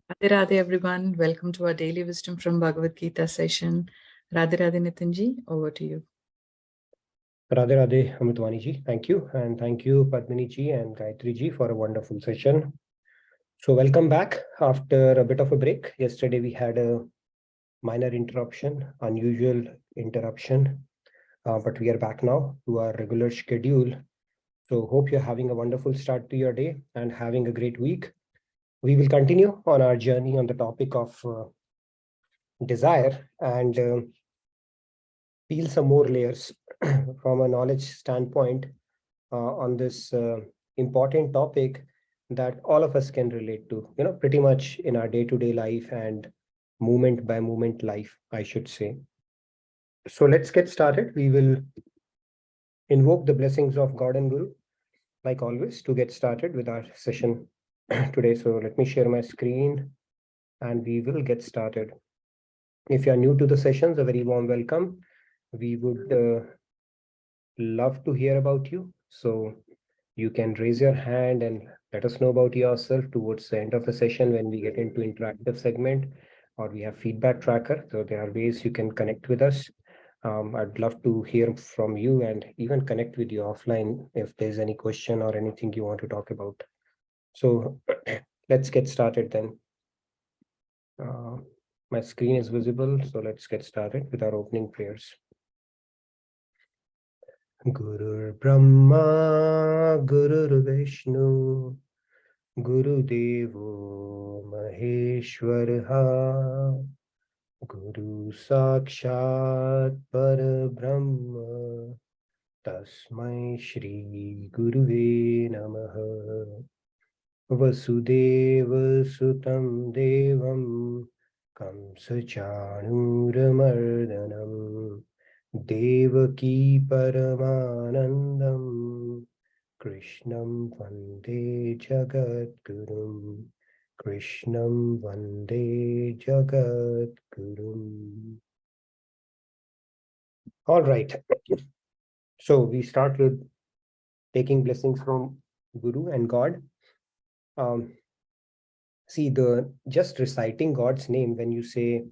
Radhe Radhe everyone. Welcome to our daily wisdom from Bhagavad Gita session. Radhe Radhe Nitinji, over to you. Radhe Radhe Amritwani ji, thank you. And thank you Padmini ji and Gayatri ji for a wonderful session. So welcome back after a bit of a break. Yesterday we had a minor interruption, unusual interruption, but we are back now to our regular schedule. So hope you're having a wonderful start to your day and having a great week. We will continue on our journey on the topic of desire and peel some more layers from a knowledge standpoint on this important topic that all of us can relate to, pretty much in our day-to-day life and moment by moment life, I should say. So let's get started. We will invoke the blessings of God and Guru, like always, to get started with our session today. So let me share my screen and we will get started. If you are new to the sessions, a very warm welcome. We would love to hear about you. So you can raise your hand and let us know about yourself towards the end of the session when we get into interactive segment, or we have feedback tracker. So there are ways you can connect with us. I'd love to hear from you and even connect with you offline if there's any question or anything you want to talk about. So let's get started then. My screen is visible, so let's get started with our opening prayers. Gurur Brahma, Gurur Vishnu, Guru Devo Maheshwara, Guru Sakshat Parabrahma, Tasmai Shri Guruve Namaha. Vasudeva Sutam Devam Kamsa Chanuramardanam Devaki Paramanandam Krishnam Vande Jagat Gurum. Krishnam Vande Jagat Gurum. All right. So we start with taking blessings from Guru and God. See, just reciting God's name when you say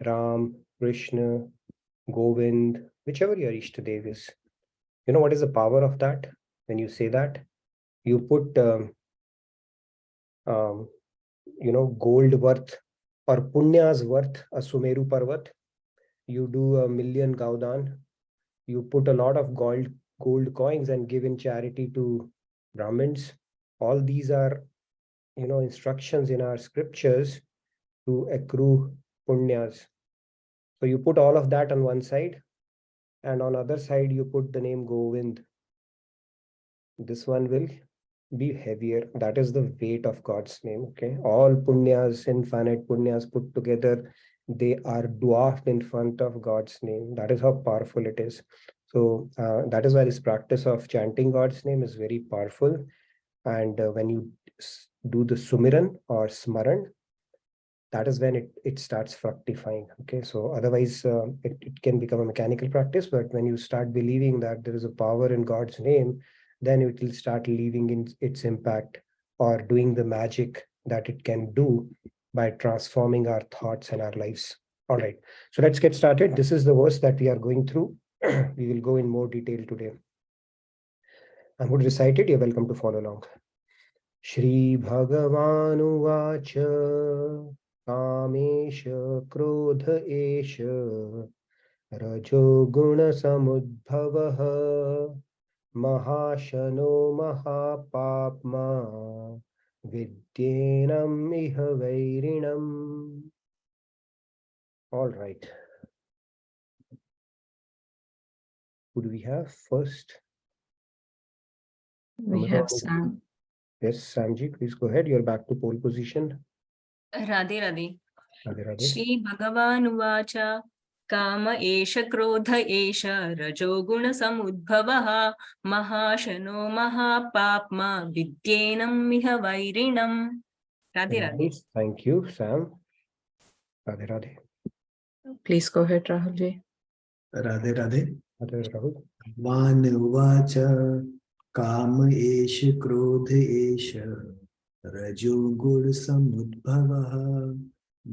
Ram, Krishna, Govind, whichever your Ishtadev is, you know what is the power of that? When you say that, you put gold worth or punya's worth a Sumeru Parvat. You do 1,000,000 Gaudan. You put a lot of gold coins and give in charity to Brahmins. All these are, instructions in our scriptures to accrue punyas. So you put all of that on one side, and on other side you put the name Govind. This one will be heavier. That is the weight of God's name. Okay, all punyas, infinite punyas put together, they are dwarfed in front of God's name. That is how powerful it is. So that is why this practice of chanting God's name is very powerful. And when you do the sumiran or smaran, that is when it starts fructifying. Okay, so otherwise it can become a mechanical practice, but when you start believing that there is a power in God's name, then it will start leaving in its impact or doing the magic that it can do by transforming our thoughts and our lives. All right, so let's get started. This is the verse that we are going through. We will go in more detail today. I'm going to recite it. You're welcome to follow along. Shri Bhagavanu Vacha Kamesh Krodha Esha Rajo Guna Samudbhavaha Mahashano Mahapapma Vidyenam Iha Vairinam. All right. Who do we have first? We have Sam. Yes, Samji, please go ahead. You're back to pole position. Radhe Radhe. Radhe Radhe. Shri Bhagavan Uvacha Kama Esha Krodha Esha Rajoguna Samudbhavaha Mahashano Mahapapma Vidyenam Miha Vairinam. Radhe Radhe. Thank you, Sam. Radhe Radhe. Please go ahead, Rahulji. Radhe Radhe. Radhe Rahul. Van Uvacha Kam Esha Krodha Esha रजोगुण समुद्भवः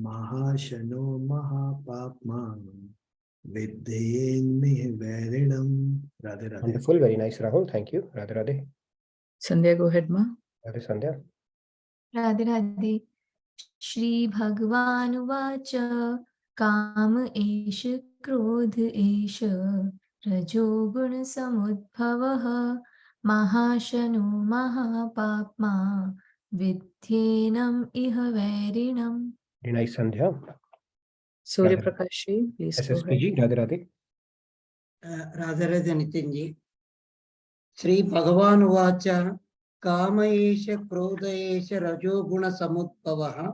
महाशनो महापाप्मा विद्येन्मिह वैरिणम् Radhe Radhe Wonderful, very nice, Rahul. Thank you. Radhe Radhe. Sandhya, go ahead, ma. Radhe Sandhya. Radhe Radhe श्रीभगवानुवाच काम एष क्रोध एष रजोगुणसमुद्भवः महाशनो महापाप्मा विद्धेनम् इह वैरिणम्. Very nice, Sandhya. Surya Radhe. Prakash ji, please go ahead. SSPG, Radhe Radhe. Radhe Radhe Nitin ji Shri भगवान उवाच काम एष क्रोध एष रजोगुण समुद्भवः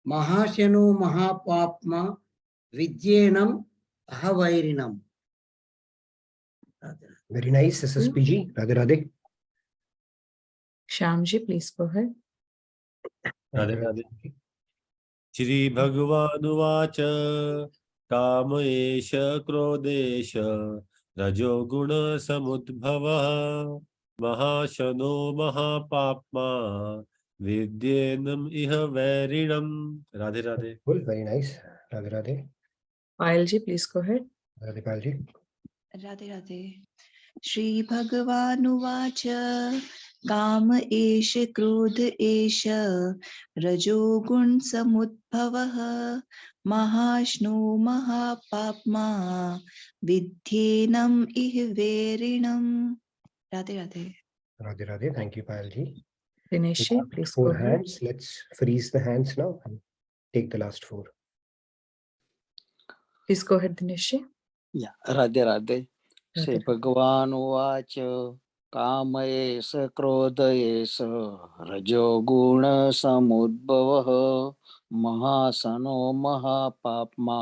महाशनो महापाप्मा विद्येनम् अहवैरिणम्. Very nice, SSPG, Radhe Radhe. Shyam ji, please go ahead. Radhe Radhe Shri भगवानुवाच काम एष क्रोधेश रजोगुण समुद्भवः महाशनो महापाप्मा विद्येनम् इह वैरिणम्. Radhe Radhe. Cool, very nice. Radhe Radhe. Payal ji, please go ahead. Radhe Payal ji. Radhe Radhe Shri भगवानुवाच काम एष क्रोध एष रजोगुण समुद्भवः महाश्नो महापाप्मा विद्धेनम् इह वैरिणम्. Radhe Radhe Radhe Radhe. Thank you, Payal ji. Dinesh ji, please go 4 ahead. hands. Let's freeze the hands now and take the last 4. Please go ahead, Dinesh ji. Radhe Radhe Shri Radhe. भगवान उवाच काम एष क्रोध एष रजोगुण समुद्भवः महाशनो महापाप्मा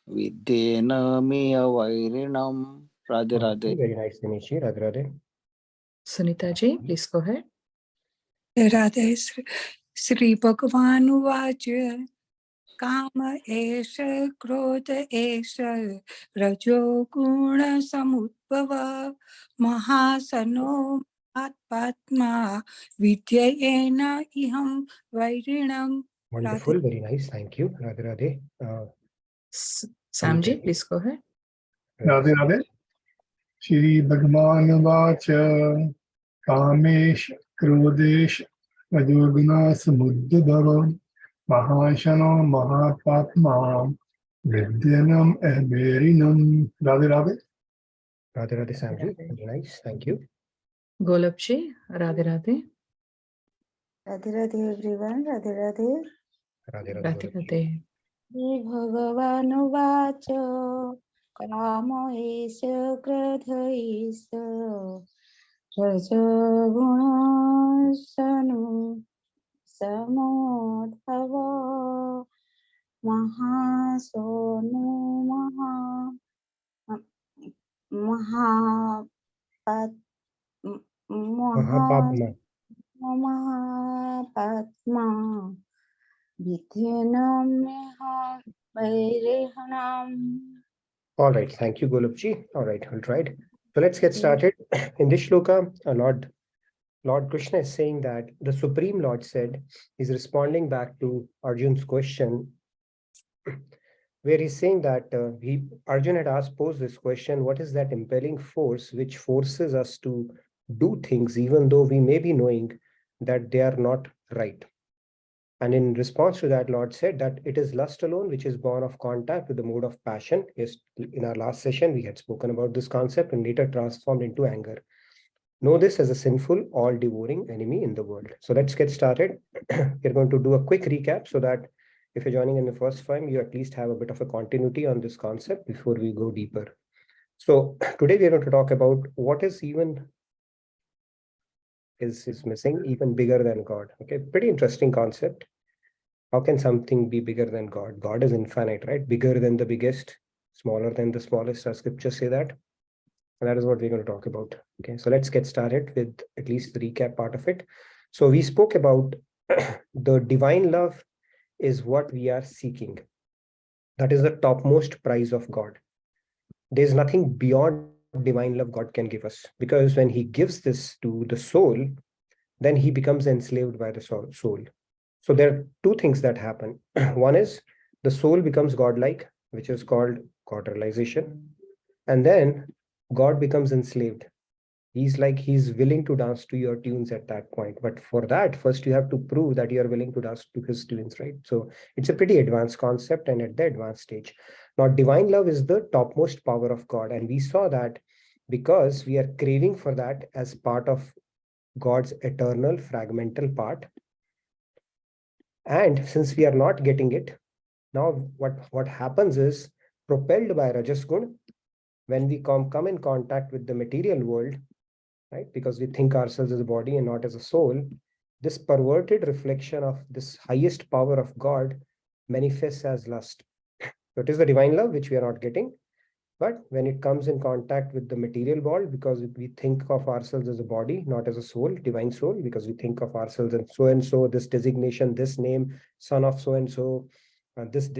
विद्धेनमिह वैरिणम्. Radhe Radhe. Very nice, Dinesh ji. Radhe Radhe. Sunita ji, please go ahead. Radhe Shri भगवान उवाच काम एष क्रोध एष रजोगुण समुद्भव महाशनो महापाप्मा विद्येन इहं वैरिणम्. Wonderful, very nice. Thank you. Radhe Radhe. Sam ji, please go ahead. Radhe Radhe Shri भगवान वाच कामेश क्रोधेश रजोगुण समुद्भव महाशनो महापाप्मा विद्येनम् इह वैरिणम्. Radhe Radhe Radhe Radhe, Sam ji. Very nice. Thank you. Golab ji, Radhe Radhe. Radhe Radhe everyone. Radhe Radhe. Radhe Radhe. Radhe Radhe. श्री भगवानुवाच काम एष क्रोध एष रजोगुण समुद्भव महाशनो Mahapapma. महापाप्मा विद्धेनमिह वैरिणम्. All right. Thank you, Golab ji. All right. All right. So let's get started. In this shloka, Lord Krishna is saying that the Supreme Lord said, he's responding back to Arjun's question, where he's saying that Arjun had posed this question, what is that impelling force which forces us to do things even though we may be knowing that they are not right? And in response to that, Lord said that it is lust alone which is born of contact with the mode of passion. Yes, in our last session, we had spoken about this concept and later transformed into anger. Know this as a sinful, all-devouring enemy in the world. So let's get started. We're going to do a quick recap so that if you're joining in the first time, you at least have a bit of a continuity on this concept before we go deeper. So today we're going to talk about what is even is missing, even bigger than God. Okay, pretty interesting concept. How can something be bigger than God? God is infinite, right? Bigger than the biggest, smaller than the smallest. Our scriptures say that. And that is what we're going to talk about. Okay, so let's get started with at least the recap part of it. So we spoke about the divine love is what we are seeking. That is the topmost prize of God. There's nothing beyond divine love God can give us, because when he gives this to the soul, then he becomes enslaved by the soul. So there are two things that happen. One is the soul becomes godlike, which is called God realization. And then God becomes enslaved. He's willing to dance to your tunes at that point. But for that, first you have to prove that you are willing to dance to his tunes, right? So it's a pretty advanced concept and at the advanced stage. Now, divine love is the topmost power of God. And we saw that because we are craving for that as part of God's eternal fragmental part. And since we are not getting it, now what happens is, propelled by Rajas Gun, when we come in contact with the material world, right? Because we think ourselves as a body and not as a soul, this perverted reflection of this highest power of God manifests as lust. So it is the divine love which we are not getting. But when it comes in contact with the material world, because we think of ourselves as a body, not as a soul, divine soul, because we think of ourselves as so and so, this designation, this name, son of so and so, this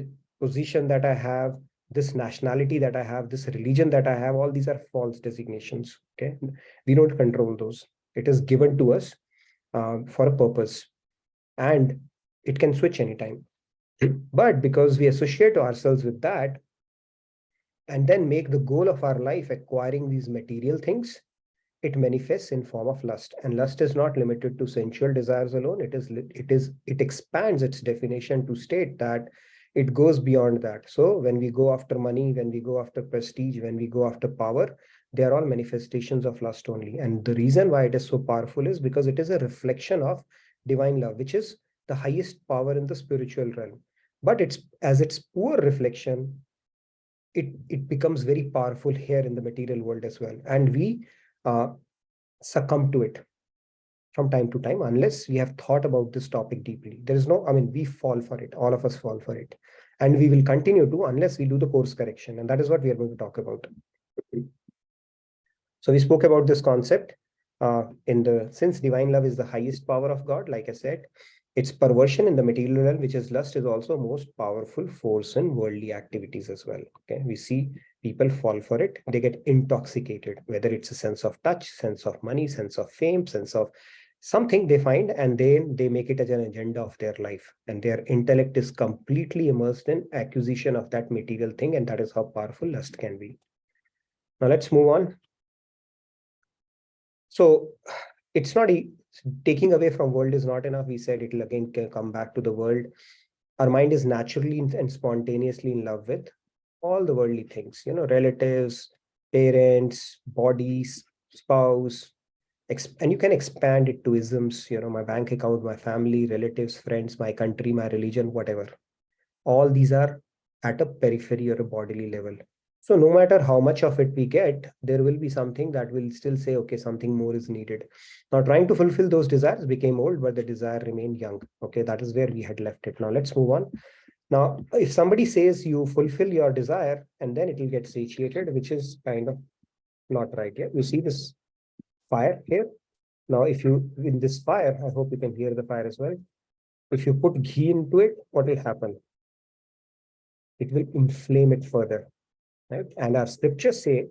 position that I have, this nationality that I have, this religion that I have, all these are false designations. Okay, we don't control those. It is given to us for a purpose, and it can switch anytime. But because we associate ourselves with that, and then make the goal of our life acquiring these material things, it manifests in form of lust. And lust is not limited to sensual desires alone. It expands its definition to state that it goes beyond that. So when we go after money, when we go after prestige, when we go after power, they are all manifestations of lust only. And the reason why it is so powerful is because it is a reflection of divine love, which is the highest power in the spiritual realm. But its poor reflection, it becomes very powerful here in the material world as well. And we succumb to it from time to time, unless we have thought about this topic deeply. There is no, I mean, we fall for it. All of us fall for it. And we will continue to unless we do the course correction. And that is what we are going to talk about. So we spoke about this concept since divine love is the highest power of God, like I said, its perversion in the material realm, which is lust, is also most powerful force in worldly activities as well. Okay, we see people fall for it. They get intoxicated, whether it's a sense of touch, sense of money, sense of fame, sense of something they find, and then they make it as an agenda of their life. And their intellect is completely immersed in acquisition of that material thing. And that is how powerful lust can be. Now let's move on. So it's not taking away from world is not enough. We said it will again come back to the world. Our mind is naturally and spontaneously in love with all the worldly things, relatives, parents, bodies, spouse, and you can expand it to isms, my bank account, my family, relatives, friends, my country, my religion, whatever. All these are at a periphery or a bodily level. So no matter how much of it we get, there will be something that will still say, okay, something more is needed. Now trying to fulfill those desires became old, but the desire remained young. Okay, that is where we had left it. Now let's move on. Now, if somebody says you fulfill your desire and then it will get satiated, which is kind of not right here. You see this fire here? Now, in this fire, I hope you can hear the fire as well. If you put ghee into it, what will happen? It will inflame it further. Right? And our scriptures say,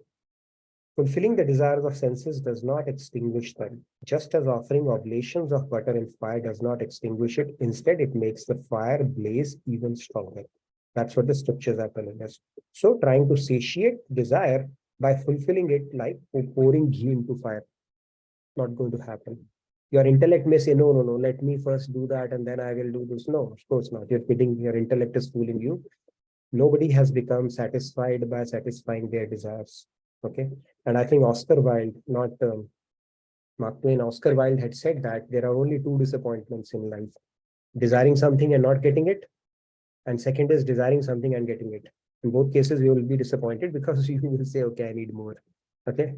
fulfilling the desires of senses does not extinguish them, just as offering oblations of butter and fire does not extinguish it. Instead, it makes the fire blaze even stronger. That's what the scriptures are telling us. So trying to satiate desire by fulfilling it like pouring ghee into fire, not going to happen. Your intellect may say, no, let me first do that and then I will do this. No, of course not. You're kidding. Your intellect is fooling you. Nobody has become satisfied by satisfying their desires. Okay. And I think Oscar Wilde, not Mark Twain, Oscar Wilde had said that there are only two disappointments in life: desiring something and not getting it. And second is desiring something and getting it. In both cases, you will be disappointed because you will say, okay, I need more. Okay.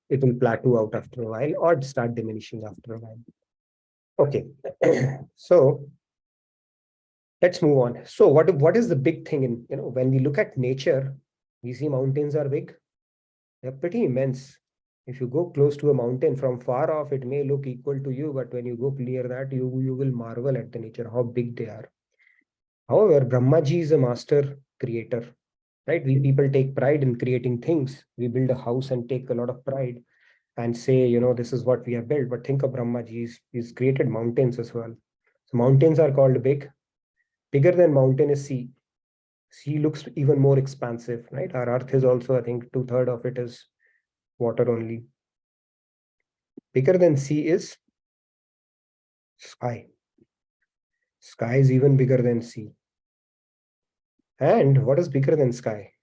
It will plateau out after a while or start diminishing after a while. Okay. So let's move on. So what is the big thing in, when we look at nature, we see mountains are big. They're pretty immense. If you go close to a mountain from far off, it may look equal to you, but when you go near that, you will marvel at the nature, how big they are. However, Brahmaji is a master creator, right? We people take pride in creating things. We build a house and take a lot of pride. and say, you know, this is what we have built. But think of Brahmaji, he's created mountains as well. So mountains are called big. Bigger than mountain is sea. Sea looks even more expansive, right? Our earth is also, I think, 2/3 of it is water only. Bigger than sea is sky. Sky is even bigger than sea. And what is bigger than sky?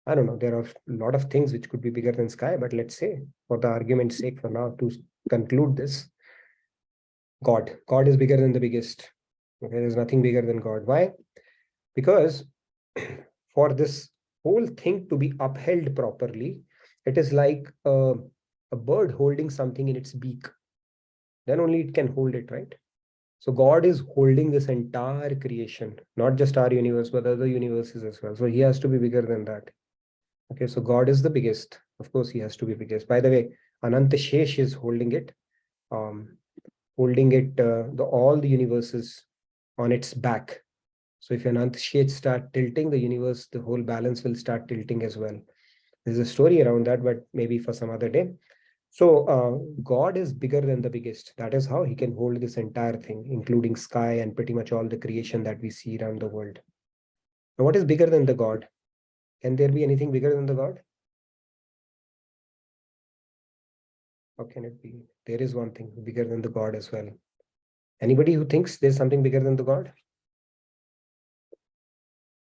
I don't know. There are a lot of things which could be bigger than sky, but let's say, for the argument's sake, for now, to conclude this, God. God is bigger than the biggest. Okay, there's nothing bigger than God. Why? Because for this whole thing to be upheld properly, it is like a bird holding something in its beak. Then only it can hold it, right? So God is holding this entire creation, not just our universe, but other universes as well. So he has to be bigger than that. Okay, so God is the biggest. Of course, he has to be biggest. By the way, Ananta Shesh is holding it, all the universes on its back. So if Ananta Shesh start tilting, the universe, the whole balance will start tilting as well. There's a story around that, but maybe for some other day. So God is bigger than the biggest. That is how he can hold this entire thing, including sky and pretty much all the creation that we see around the world. Now, what is bigger than the God? Can there be anything bigger than the God? How can it be? There is one thing bigger than the God as well. Anybody who thinks there's something bigger than the God?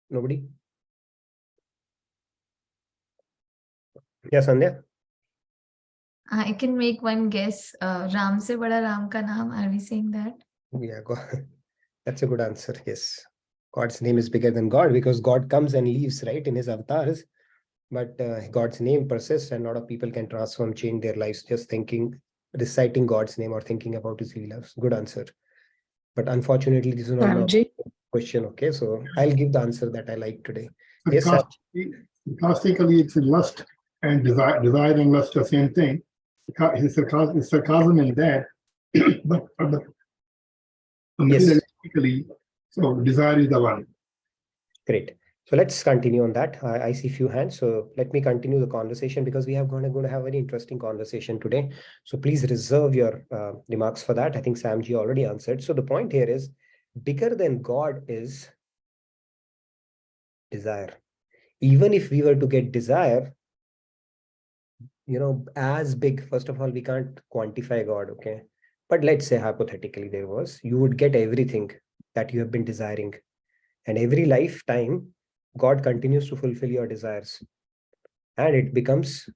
Nobody? Yes, Sandhya? I can make one guess. Ram se bada Ram ka naam. Are we saying that? Yeah, that's a good answer. Yes. God's name is bigger than God because God comes and leaves, right, in his avatars. But God's name persists, and a lot of people can transform, change their lives just reciting God's name or thinking about his loves. Good answer. But unfortunately, this is not the question. Okay, so I'll give the answer that I like today. Yes, sir. Sarcastically, it's lust and desire. Desire and lust are the same thing. It's sarcasm in that, but materialistically, so desire is the one. Great. So let's continue on that. I see a few hands. So let me continue the conversation because we are going to have a very interesting conversation today. So please reserve your remarks for that. I think Samji already answered. So the point here is bigger than God is desire. Even if we were to get desire, as big, first of all, we can't quantify God, okay? But let's say hypothetically you would get everything that you have been desiring. And every lifetime, God continues to fulfill your desires. And it becomes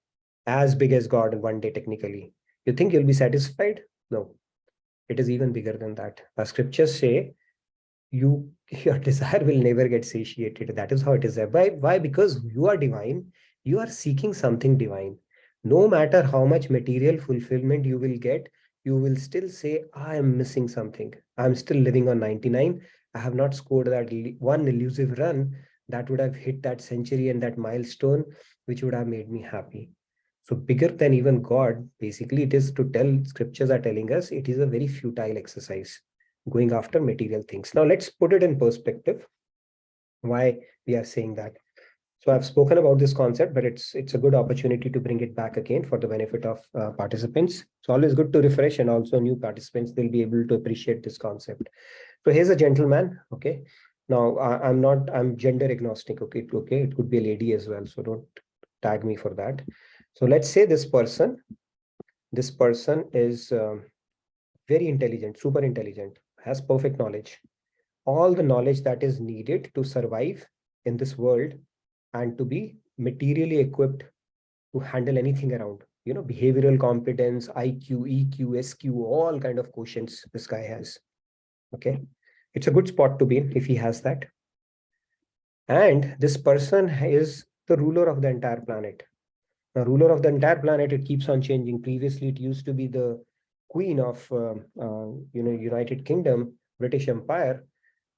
as big as God one day, technically. You think you'll be satisfied? No. It is even bigger than that. The scriptures say your desire will never get satiated. That is how it is there. Why? Because you are divine. You are seeking something divine. No matter how much material fulfillment you will get, you will still say, I am missing something. I'm still living on 99. I have not scored that one elusive run that would have hit that century and that milestone, which would have made me happy. So bigger than even God, basically, it is to tell, scriptures are telling us it is a very futile exercise, going after material things. Now let's put it in perspective, why we are saying that. So I've spoken about this concept, but it's a good opportunity to bring it back again for the benefit of participants. It's always good to refresh, and also new participants, they'll be able to appreciate this concept. So here's a gentleman, okay? Now I'm gender agnostic, okay? It could be a lady as well, so don't tag me for that. So let's say this person is very intelligent, super intelligent, has perfect knowledge, all the knowledge that is needed to survive in this world and to be materially equipped to handle anything around, behavioral competence, IQ, EQ, SQ, all kind of quotients this guy has. Okay. It's a good spot to be in if he has that. And this person is the ruler of the entire planet. Now, ruler of the entire planet, it keeps on changing. Previously, it used to be the queen of, United Kingdom, British Empire.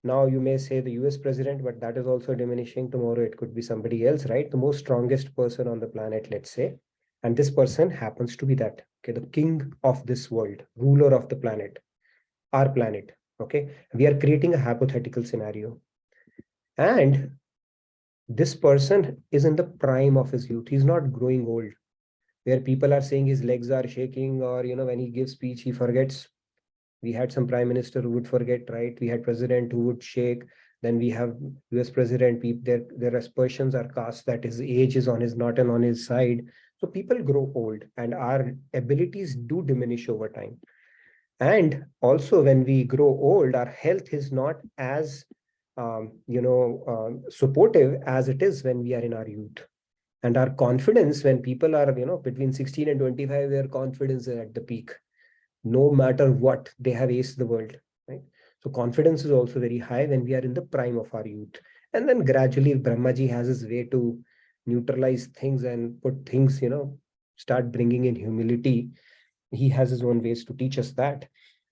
Now you may say the US president, but that is also diminishing. Tomorrow it could be somebody else, right? The most strongest person on the planet, let's say. And this person happens to be that, okay, the king of this world, ruler of the planet, our planet, okay? We are creating a hypothetical scenario. And this person is in the prime of his youth. He's not growing old. where people are saying his legs are shaking, or, when he gives speech, he forgets. We had some prime minister who would forget, right? We had president who would shake. Then we have US president, their aspersions are cast that his age is not on his side. So people grow old and our abilities do diminish over time. And also when we grow old, our health is not as supportive as it is when we are in our youth. And our confidence, when people are between 16 and 25, their confidence is at the peak. No matter what, they have aced the world, right? So confidence is also very high when we are in the prime of our youth. And then gradually Brahmaji has his way to neutralize things and put things, start bringing in humility. He has his own ways to teach us that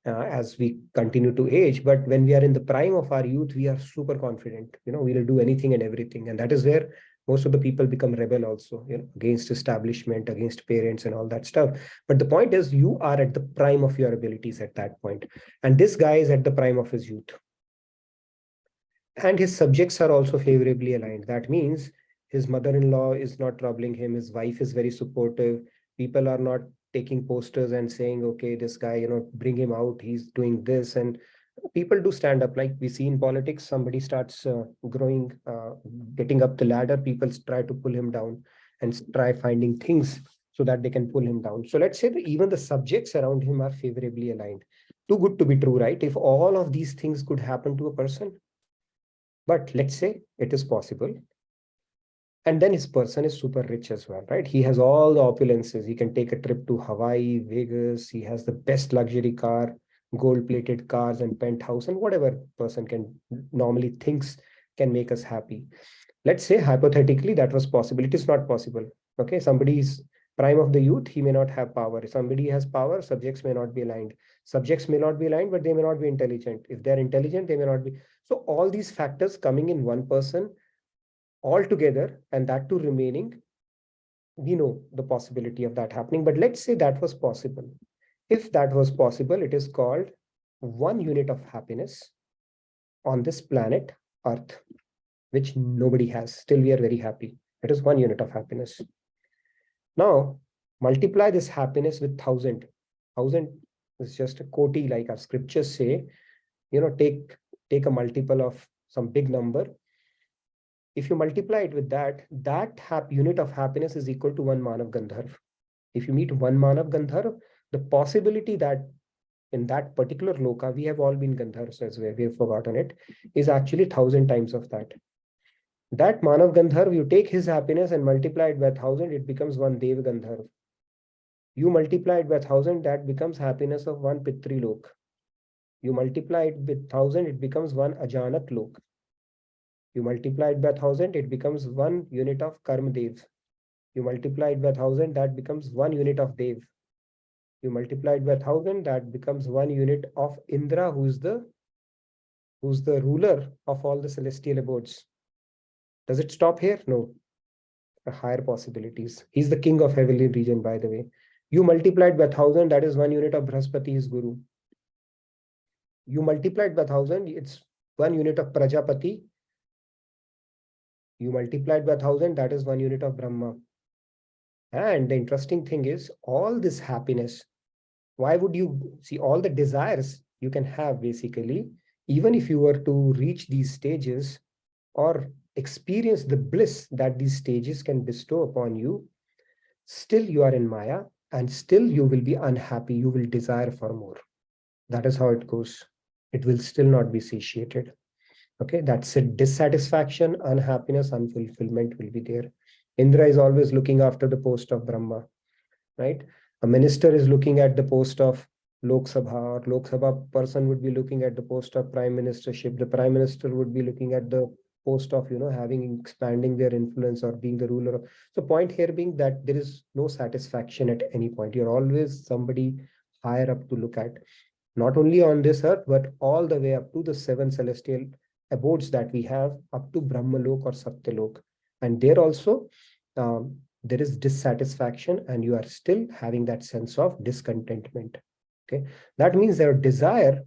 as we continue to age. But when we are in the prime of our youth, we are super confident. We'll do anything and everything. And that is where most of the people become rebel also, against establishment, against parents and all that stuff. But the point is, you are at the prime of your abilities at that point. And this guy is at the prime of his youth. And his subjects are also favorably aligned. That means his mother-in-law is not troubling him. His wife is very supportive. People are not taking posters and saying, okay, this guy, bring him out. He's doing this. And people do stand up. Like we see in politics, somebody starts getting up the ladder. People try to pull him down and try finding things so that they can pull him down. So let's say that even the subjects around him are favorably aligned. Too good to be true, right? If all of these things could happen to a person, but let's say it is possible. And then his person is super rich as well, right? He has all the opulences. He can take a trip to Hawaii, Vegas. He has the best luxury car, gold-plated cars and penthouse, and whatever person can normally thinks can make us happy. Let's say hypothetically that was possible. It is not possible. Okay, somebody's prime of the youth, he may not have power. If somebody has power, subjects may not be aligned. Subjects may not be aligned, but they may not be intelligent. If they're intelligent, they may not be. So all these factors coming in one person all together, and that too remaining, we know the possibility of that happening. But let's say that was possible. If that was possible, it is called 1 unit of happiness on this planet Earth, which nobody has. Still, we are very happy. It is 1 unit of happiness. Now, multiply this happiness with 1,000. 1,000 is just a koti, like our scriptures say. Take a multiple of some big number. If you multiply it with that unit of happiness is equal to 1 Manav Gandharv. If you meet 1 Manav Gandharv, the possibility that in that particular loka, we have all been Gandharvs as well, we have forgotten it, is actually 1,000 times of that. That Manav Gandharv, you take his happiness and multiply it by 1,000, it becomes 1 Dev Gandharv. You multiply it by 1,000, that becomes happiness of 1 Pitri Lok. You multiply it with 1,000, it becomes 1 Ajanat Lok. You multiply it by 1,000, it becomes 1 unit of Karma Dev. You multiply it by 1,000, that becomes 1 unit of Dev. You multiply it by 1,000, that becomes 1 unit of Indra, who's the ruler of all the celestial abodes. Does it stop here? No. Higher possibilities. He's the king of heavenly region, by the way. You multiply it by 1,000, that is 1 unit of Brahaspati, his guru. You multiply it by 1,000, it's 1 unit of Prajapati. You multiply it by 1,000, that is 1 unit of Brahma. And the interesting thing is, all this happiness, why would you see all the desires you can have basically, even if you were to reach these stages or experience the bliss that these stages can bestow upon you, still you are in Maya and still you will be unhappy. You will desire for more. That is how it goes. It will still not be satiated. Okay, that's it. Dissatisfaction, unhappiness, unfulfillment will be there. Indra is always looking after the post of Brahma, right? A minister is looking at the post of Lok Sabha, or Lok Sabha person would be looking at the post of prime ministership. The prime minister would be looking at the post of, expanding their influence or being the ruler. So point here being that there is no satisfaction at any point. You're always somebody higher up to look at, not only on this earth, but all the way up to the 7 celestial abodes that we have, up to Brahmalok or Satyalok. And there also, there is dissatisfaction and you are still having that sense of discontentment. Okay, that means their desire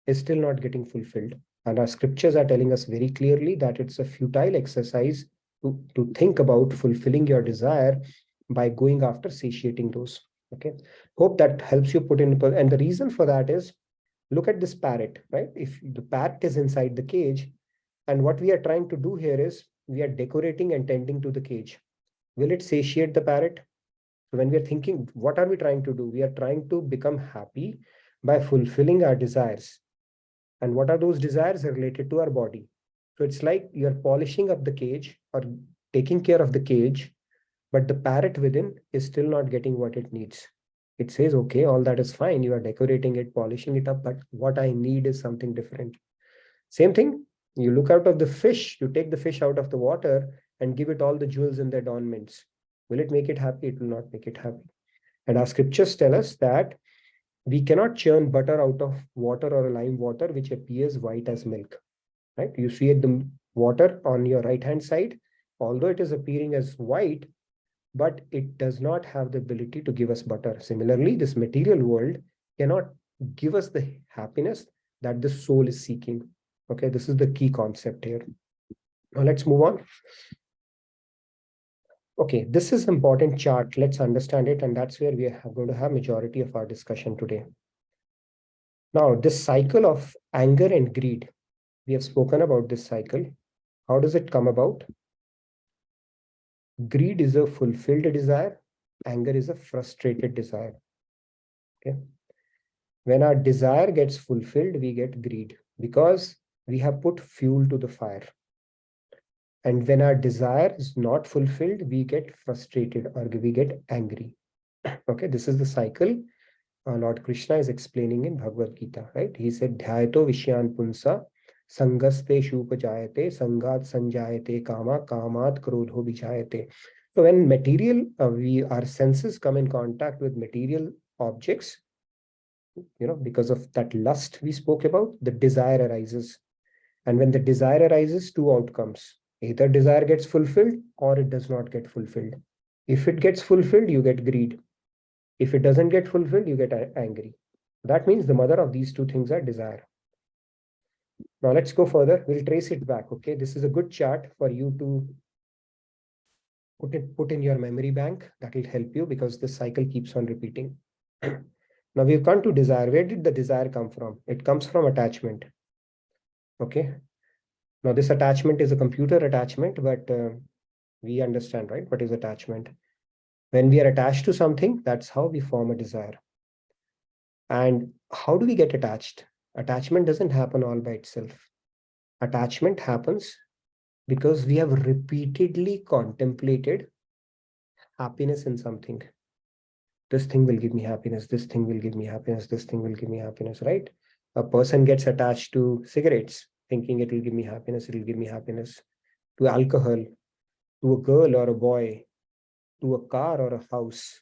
is still not getting fulfilled. And our scriptures are telling us very clearly that it's a futile exercise to think about fulfilling your desire by going after satiating those. Okay, hope that helps you put in. And the reason for that is, look at this parrot, right? If the parrot is inside the cage, and what we are trying to do here is we are decorating and tending to the cage. Will it satiate the parrot? So when we are thinking, what are we trying to do? We are trying to become happy by fulfilling our desires. And what are those desires related to our body? So it's like you're polishing up the cage or taking care of the cage, but the parrot within is still not getting what it needs. It says, okay, all that is fine. You are decorating it, polishing it up, but what I need is something different. Same thing, you look out of the fish, you take the fish out of the water and give it all the jewels in the adornments. Will it make it happy? It will not make it happy. And our scriptures tell us that we cannot churn butter out of water or lime water, which appears white as milk, right? You see the water on your right-hand side, although it is appearing as white, but it does not have the ability to give us butter. Similarly, this material world cannot give us the happiness that the soul is seeking. Okay, this is the key concept here. Now let's move on. Okay, this is an important chart. Let's understand it, and that's where we are going to have majority of our discussion today. Now, this cycle of anger and greed, we have spoken about this cycle. How does it come about? Greed is a fulfilled desire. Anger is a frustrated desire. Okay. When our desire gets fulfilled, we get greed because we have put fuel to the fire. And when our desire is not fulfilled, we get frustrated or we get angry. Okay, this is the cycle Lord Krishna is explaining in Bhagavad Gita, right? He said, Dhyayato Vishyan Punsa, Sangaste Shupajayate, Sangat Sanjayate Kama, Kamat Krodho Vijayate. So when material, our senses come in contact with material objects, because of that lust we spoke about, the desire arises. And when the desire arises, two outcomes. Either desire gets fulfilled or it does not get fulfilled. If it gets fulfilled, you get greed. If it doesn't get fulfilled, you get angry. That means the mother of these two things are desire. Now let's go further. We'll trace it back. Okay, this is a good chart for you to put in your memory bank. That will help you because this cycle keeps on repeating. Now we've come to desire. Where did the desire come from? It comes from attachment. Okay. Now this attachment is a computer attachment, but we understand, right? What is attachment? When we are attached to something, that's how we form a desire. And how do we get attached? Attachment doesn't happen all by itself. Attachment happens because we have repeatedly contemplated happiness in something. This thing will give me happiness. This thing will give me happiness. This thing will give me happiness, right? A person gets attached to cigarettes, thinking it will give me happiness. It will give me happiness. To alcohol, to a girl or a boy, to a car or a house,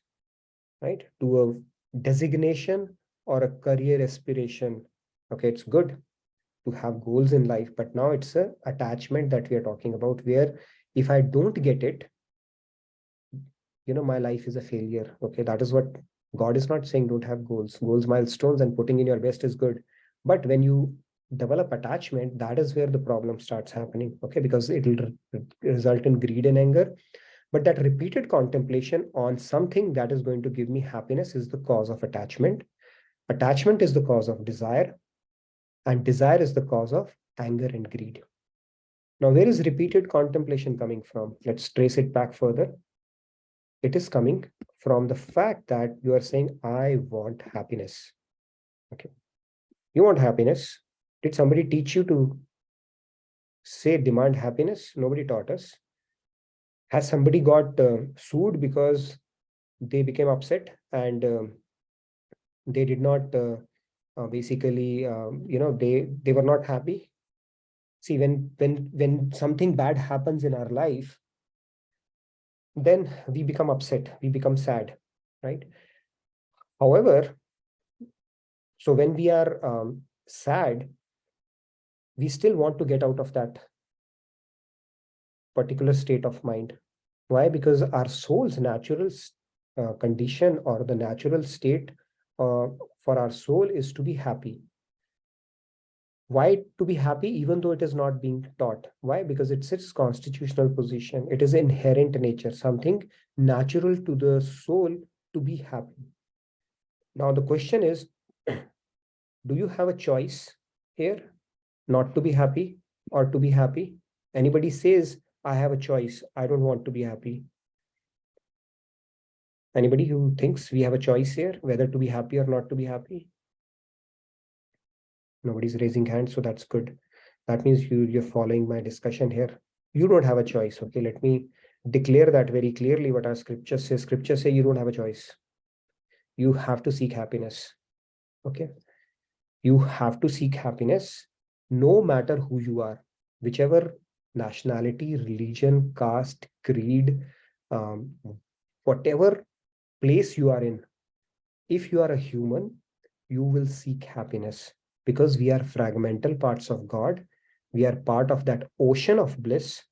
right? To a designation or a career aspiration. Okay, it's good to have goals in life, but now it's a attachment that we are talking about, where if I don't get it, my life is a failure. Okay, that is what God is not saying. Don't have goals, milestones, and putting in your best is good. But when you develop attachment, that is where the problem starts happening. Okay, because it will result in greed and anger. But that repeated contemplation on something that is going to give me happiness is the cause of attachment. Attachment is the cause of desire, and desire is the cause of anger and greed. Now, where is repeated contemplation coming from? Let's trace it back further. It is coming from the fact that you are saying, I want happiness. Okay. You want happiness. Did somebody teach you to say demand happiness? Nobody taught us. Has somebody got sued because they became upset and they did not basically, they were not happy? See, when something bad happens in our life, then we become upset, we become sad, right? However, so when we are sad, we still want to get out of that particular state of mind. Why? Because our soul's natural condition or the natural state for our soul is to be happy. Why to be happy, even though it is not being taught? Why? Because it's its constitutional position. It is inherent nature, something natural to the soul to be happy. Now, the question is, do you have a choice here not to be happy or to be happy? Anybody says, I have a choice, I don't want to be happy. Anybody who thinks we have a choice here, whether to be happy or not to be happy? Nobody's raising hands, so that's good. That means you're following my discussion here. You don't have a choice. Okay, let me declare that very clearly what our scripture says. Scripture say you don't have a choice. You have to seek happiness. Okay. You have to seek happiness no matter who you are, whichever nationality, religion, caste, creed, whatever place you are in. If you are a human, you will seek happiness because we are fragmental parts of God. We are part of that ocean of bliss.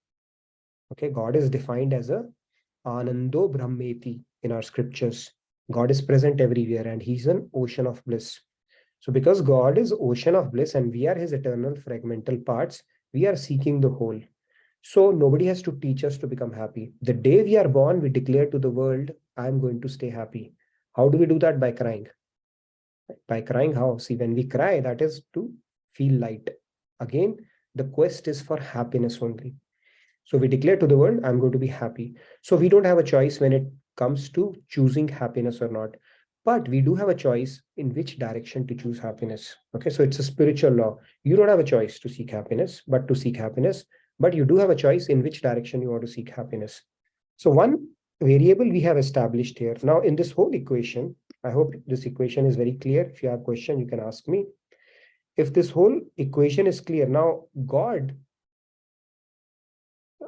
Okay, God is defined as a Anando Brahmeti in our scriptures. God is present everywhere and he's an ocean of bliss. So because God is ocean of bliss and we are his eternal fragmental parts, we are seeking the whole. So nobody has to teach us to become happy. The day we are born, we declare to the world, I'm going to stay happy. How do we do that? By crying. By crying, how? See, when we cry, that is to feel light. Again, the quest is for happiness only. So we declare to the world, I'm going to be happy. So we don't have a choice when it comes to choosing happiness or not. But we do have a choice in which direction to choose happiness. Okay, so it's a spiritual law. You don't have a choice to seek happiness, but to seek happiness. But you do have a choice in which direction you want to seek happiness. So one variable we have established here. Now in this whole equation, I hope this equation is very clear. If you have a question, you can ask me. If this whole equation is clear, now God,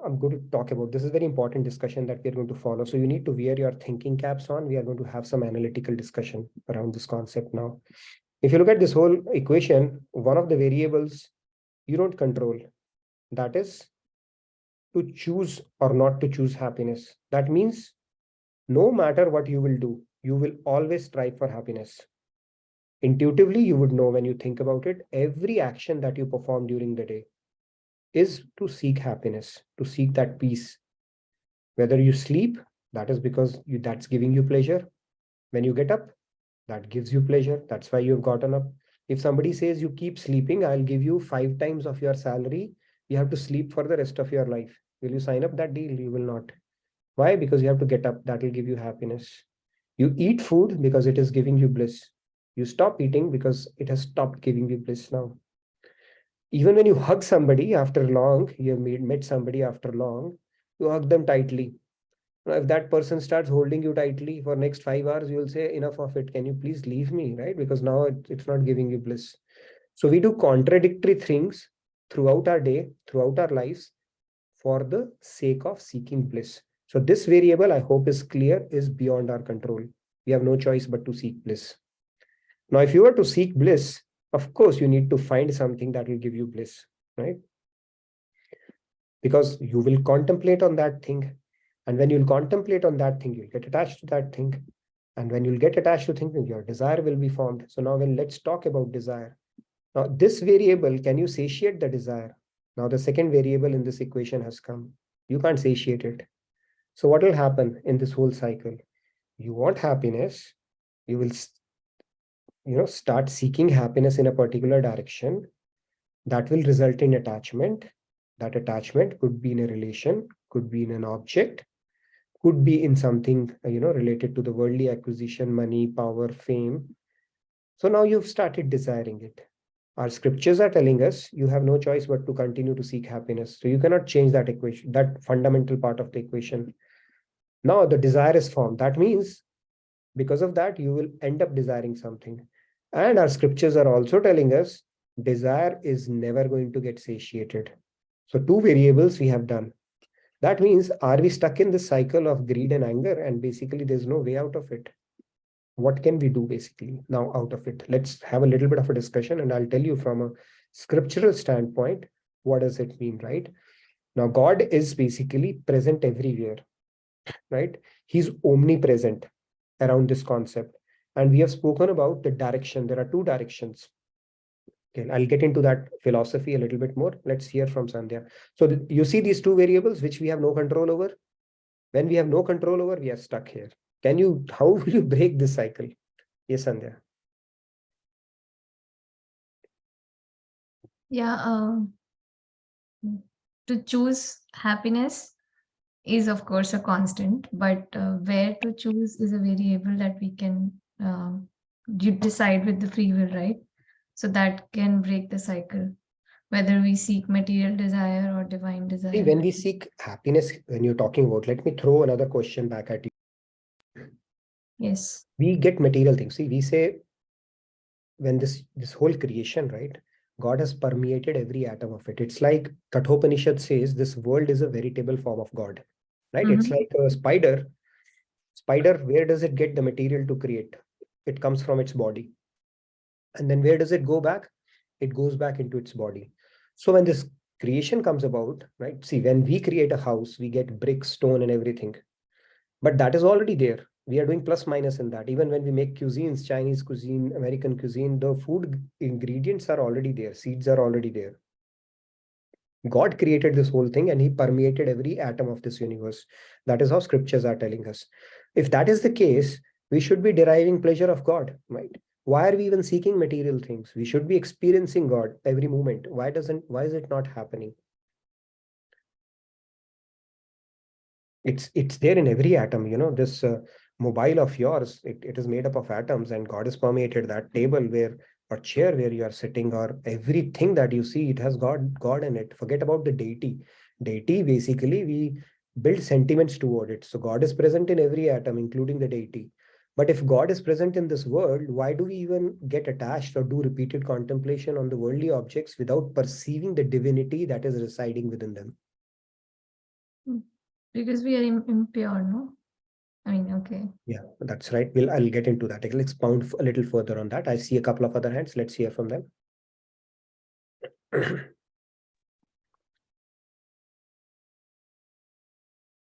I'm going to talk about, this is a very important discussion that we're going to follow. So you need to wear your thinking caps on. We are going to have some analytical discussion around this concept now. If you look at this whole equation, one of the variables you don't control, that is to choose or not to choose happiness. That means no matter what you will do, you will always strive for happiness. Intuitively, you would know when you think about it, every action that you perform during the day is to seek happiness, to seek that peace. Whether you sleep, that is because that's giving you pleasure. When you get up, that gives you pleasure. That's why you've gotten up. If somebody says you keep sleeping, I'll give you 5 times of your salary. You have to sleep for the rest of your life. Will you sign up that deal? You will not. Why? Because you have to get up. That will give you happiness. You eat food because it is giving you bliss. You stop eating because it has stopped giving you bliss now. Even when you hug somebody after long, you have met somebody after long, you hug them tightly. Now, if that person starts holding you tightly for next 5 hours, you will say, enough of it. Can you please leave me, right? Because now it's not giving you bliss. So we do contradictory things throughout our day, throughout our lives, for the sake of seeking bliss. So this variable, I hope is clear, is beyond our control. We have no choice but to seek bliss. Now, if you were to seek bliss, of course, you need to find something that will give you bliss, right? Because you will contemplate on that thing. And when you'll contemplate on that thing, you'll get attached to that thing. And when you'll get attached to thinking, your desire will be formed. So now let's talk about desire. Now, this variable, can you satiate the desire? Now, the second variable in this equation has come. You can't satiate it. So what will happen in this whole cycle? You want happiness. You will start seeking happiness in a particular direction. That will result in attachment. That attachment could be in a relation, could be in an object, could be in something related to the worldly acquisition, money, power, fame. So now you've started desiring it. Our scriptures are telling us you have no choice but to continue to seek happiness. So you cannot change that equation, that fundamental part of the equation. Now the desire is formed. That means because of that, you will end up desiring something. And our scriptures are also telling us desire is never going to get satiated. So 2 variables we have done. That means, are we stuck in this cycle of greed and anger? And basically, there's no way out of it. What can we do basically now out of it? Let's have a little bit of a discussion and I'll tell you from a scriptural standpoint, what does it mean, right? Now, God is basically present everywhere, right? He's omnipresent around this concept. And we have spoken about the direction. There are 2 directions. Okay, I'll get into that philosophy a little bit more. Let's hear from Sandhya. So you see these two variables which we have no control over. When we have no control over, we are stuck here. How will you break this cycle? Yes, Sandhya. Yeah, to choose happiness is of course a constant, but where to choose is a variable that we can you decide with the free will, right? So that can break the cycle, whether we seek material desire or divine See, desire. when we seek happiness, when you're talking about, let me throw another question back at you. Yes. We get material things. See, we say when this whole creation, right? God has permeated every atom of it. It's like Kathopanishad says this world is a veritable form of God, right? It's like a spider. Spider, where does it get the material to create? It comes from its body. And then where does it go back? It goes back into its body. So when this creation comes about, right? See, when we create a house, we get brick, stone, and everything. But that is already there. We are doing plus minus in that. Even when we make cuisines, Chinese cuisine, American cuisine, the food ingredients are already there. Seeds are already there. God created this whole thing and he permeated every atom of this universe. That is how scriptures are telling us. If that is the case, we should be deriving pleasure of God, right? Why are we even seeking material things? We should be experiencing God every moment. Why is it not happening? It's there in every atom, this mobile of yours, it is made up of atoms, and God has permeated that table where or chair where you are sitting, or everything that you see, it has God in it. Forget about the deity. Basically, we build sentiments toward it. So God is present in every atom, including the deity. But if God is present in this world, why do we even get attached or do repeated contemplation on the worldly objects without perceiving the divinity that is residing within them? Because we are impure, no? I mean, okay. Yeah, that's right. I'll get into that. I'll expound a little further on that. I see a couple of other hands. Let's hear from them.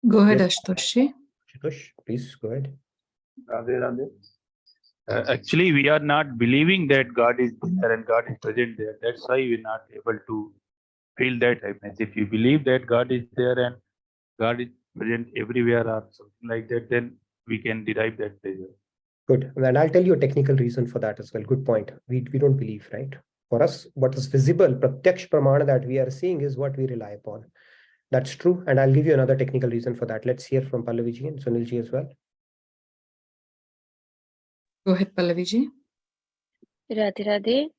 Go ahead, Yes. Ashutosh. Ashutosh, please go ahead. Radhe, Radhe. Actually, we are not believing that God is there and God is present there. That's why we're not able to feel that happiness. If you believe that God is there and God is present everywhere or something like that, then we can derive that pleasure. Good. And I'll tell you a technical reason for that as well. Good point. We don't believe, right? For us, what is visible, pratyaksh pramana that we are seeing is what we rely upon. That's true. And I'll give you another technical reason for that. Let's hear from Pallaviji and Sunilji as well. Go ahead, Pallaviji. Radhe Radhe.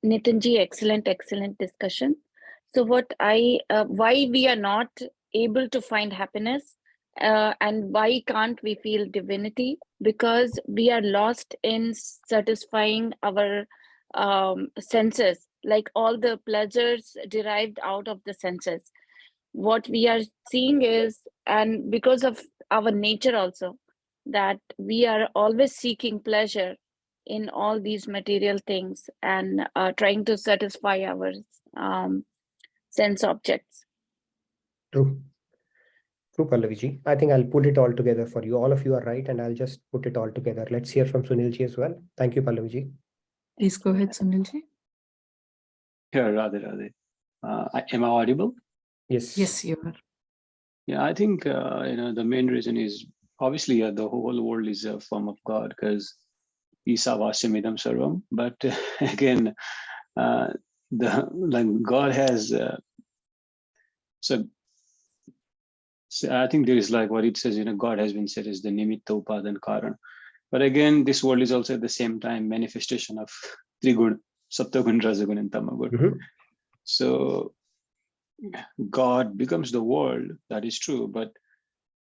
Nitinji, excellent discussion. So why we are not able to find happiness and why can't we feel divinity? Because we are lost in satisfying our senses, like all the pleasures derived out of the senses. What we are seeing is, and because of our nature also, that we are always seeking pleasure in all these material things and trying to satisfy our sense objects. True, Pallaviji. I think I'll put it all together for you. All of you are right, and I'll just put it all together. Let's hear from Sunilji as well. Thank you, Pallaviji. Please go ahead, Sunilji. Here, Radhe Radhe. Am I audible? Yes. Yes, you are. Yeah, I think the main reason is obviously the whole world is a form of God because Isavasyamidam Sarvam. But again, God has so I think there is like what it says, God has been said as the Nimitta Upadan Karan. But again, this world is also at the same time manifestation of Trigun, Saptagun, Rajagun, and Tamagun. So God becomes the world, that is true, but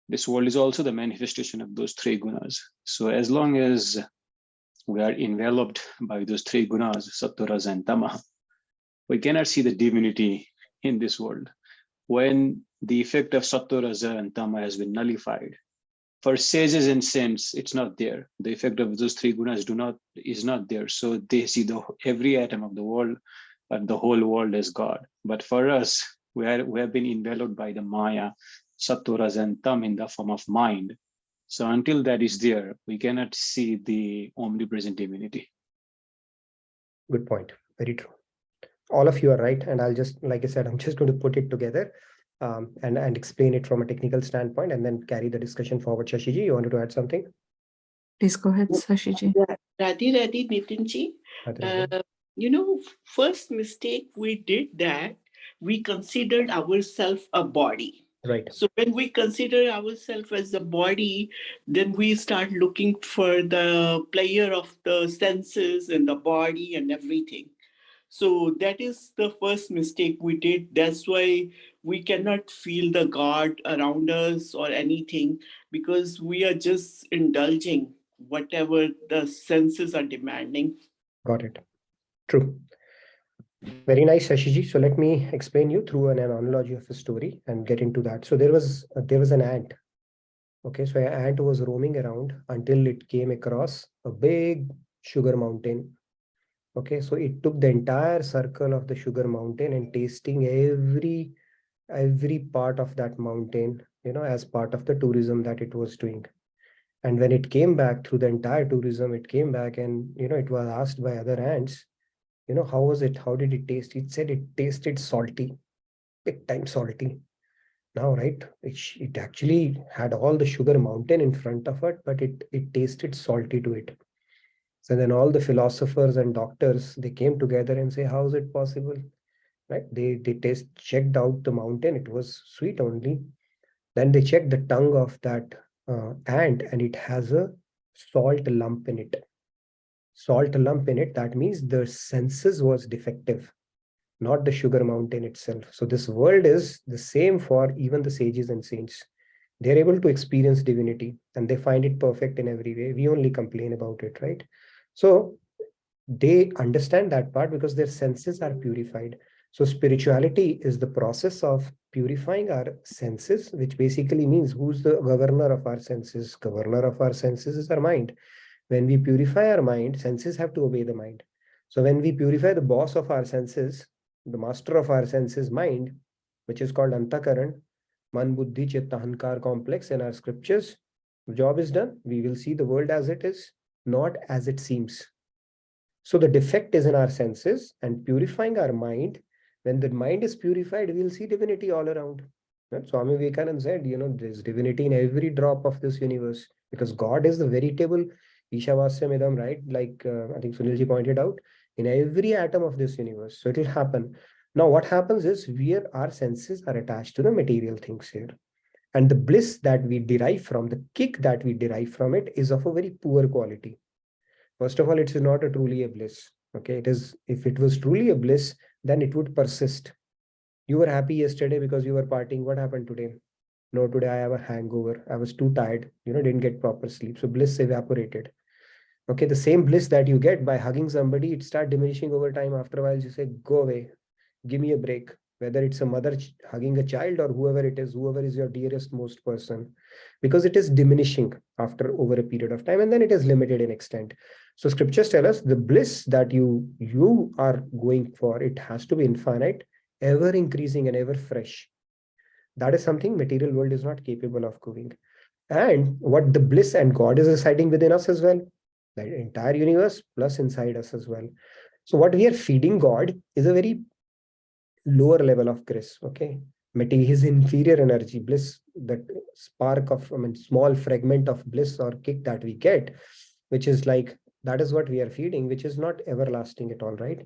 this world is also the manifestation of those three gunas. So as long as we are enveloped by those three gunas, Sattva, Raja, and Tama, we cannot see the divinity in this world. When the effect of Sattva, Raja, and Tama has been nullified, for sages and saints, it's not there. The effect of those three gunas is not there. So they see every atom of the world and the whole world as God. But for us, we have been enveloped by the Maya, Sattva, Raja, and Tam in the form of mind. So until that is there, we cannot see the omnipresent divinity. Good point. Very true. All of you are right. And I'll just, like I said, I'm just going to put it together and explain it from a technical standpoint and then carry the discussion forward. Shashiji, you wanted to add something? Please go ahead, Sashiji. Radhe, Nitinji. First mistake we did that we considered ourselves a body. Right. So when we consider ourselves as a body, then we start looking for the player of the senses and the body and everything. So that is the first mistake we did. That's why we cannot feel the God around us or anything, because we are just indulging whatever the senses are demanding. Got it. True. Very nice, Shashiji. So let me explain you through an analogy of a story and get into that. So there was an ant. Okay, so an ant was roaming around until it came across a big sugar mountain. Okay, so it took the entire circle of the sugar mountain and tasting every part of that mountain, as part of the tourism that it was doing. And when it came back through the entire tourism, it came back and, it was asked by other ants, how was it? How did it taste? It said it tasted salty, big time salty. Now, right, it actually had all the sugar mountain in front of it, but it tasted salty to it. So then all the philosophers and doctors, they came together and say, how is it possible? Right? They checked out the mountain. It was sweet only. Then they checked the tongue of that ant, and it has a salt lump in it. Salt lump in it, that means the senses was defective, not the sugar mountain itself. So this world is the same for even the sages and saints. They're able to experience divinity and they find it perfect in every way. We only complain about it, right? So they understand that part because their senses are purified. So spirituality is the process of purifying our senses, which basically means who's the governor of our senses? Governor of our senses is our mind. When we purify our mind, senses have to obey the mind. So when we purify the boss of our senses, the master of our senses, mind, which is called Antakaran, Man, Buddhi, Chitta, Ahankar complex in our scriptures, the job is done. We will see the world as it is, not as it seems. So the defect is in our senses, and purifying our mind. When the mind is purified, we'll see divinity all around. Right? Swami Vivekananda said, there's divinity in every drop of this universe because God is the veritable Ishavasya right? Like I think Sunilji pointed out, in every atom of this universe. So it will happen. Now, what happens is our senses are attached to the material things here. And the bliss that we derive from, the kick that we derive from it is of a very poor quality. First of all, it is not truly a bliss. Okay, if it was truly a bliss, then it would persist. You were happy yesterday because you were partying. What happened today? No, today I have a hangover. I was too tired, didn't get proper sleep. So bliss evaporated. Okay, the same bliss that you get by hugging somebody, it starts diminishing over time. After a while, you say, go away, give me a break. Whether it's a mother hugging a child or whoever it is, whoever is your dearest, most person, because it is diminishing over a period of time, and then it is limited in extent. So scriptures tell us the bliss that you are going for, it has to be infinite, ever increasing and ever fresh. That is something material world is not capable of giving. And what the bliss and God is residing within us as well. The entire universe plus inside us as well. So what we are feeding God is a very lower level of grace. Okay, his inferior energy, bliss, that spark of, small fragment of bliss or kick that we get, which is like, that is what we are feeding, which is not everlasting at all, right?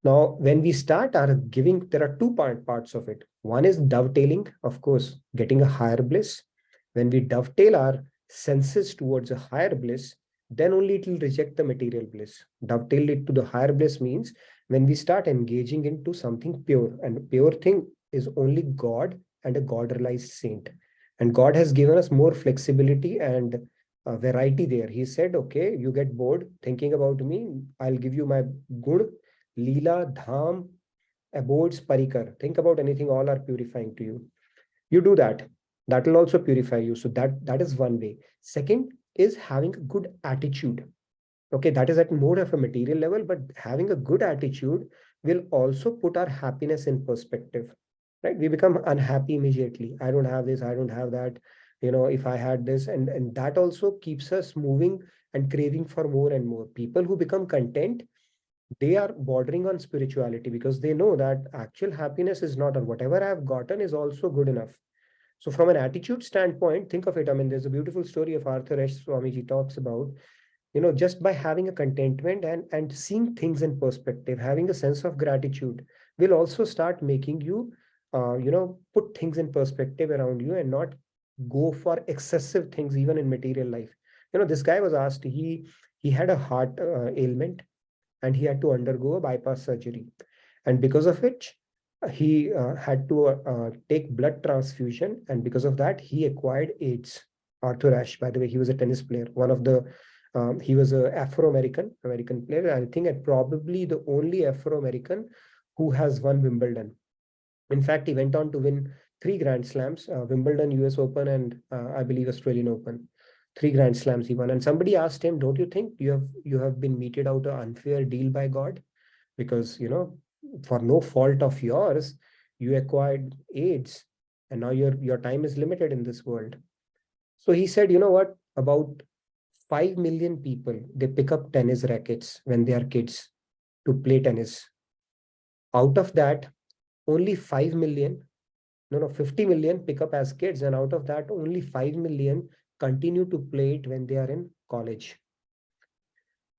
Now, when we start our giving, there are two parts of it. One is dovetailing, of course, getting a higher bliss. When we dovetail our senses towards a higher bliss, then only it will reject the material bliss. Dovetail it to the higher bliss means when we start engaging into something pure, and pure thing is only God and a God-realized saint. And God has given us more flexibility and variety there. He said, okay, you get bored thinking about me, I'll give you my gun, Leela, Dham, abodes, Parikar. Think about anything, all are purifying to you. You do that. That will also purify you. So that is one way. Second is having a good attitude. Okay, that is at more of a material level, but having a good attitude will also put our happiness in perspective. Right? We become unhappy immediately. I don't have this, I don't have that. If I had this, and that also keeps us moving and craving for more and more. People who become content, they are bordering on spirituality because they know that actual happiness is not, or whatever I've gotten is also good enough. So from an attitude standpoint, think of it. I mean, there's a beautiful story of Arthur Ashe Swamiji talks about, just by having a contentment and seeing things in perspective, having a sense of gratitude will also start making you, put things in perspective around you and not go for excessive things, even in material life. This guy was asked, he had a heart ailment and he had to undergo a bypass surgery. And because of which, he had to take blood transfusion. And because of that, he acquired AIDS. Arthur Ashe, by the way, he was a tennis player. He was a American player. I think and probably the only Afro-American who has won Wimbledon. In fact, he went on to win 3 Grand Slams, Wimbledon, US Open, and I believe Australian Open. 3 Grand Slams he won. And somebody asked him, don't you think you have been meted out an unfair deal by God? Because, for no fault of yours, you acquired AIDS and now your time is limited in this world. So he said, you know what, about 5 million people, they pick up tennis rackets when they are kids to play tennis. Out of that, only 5 million, 50 million pick up as kids. And out of that, only 5 million continue to play it when they are in college.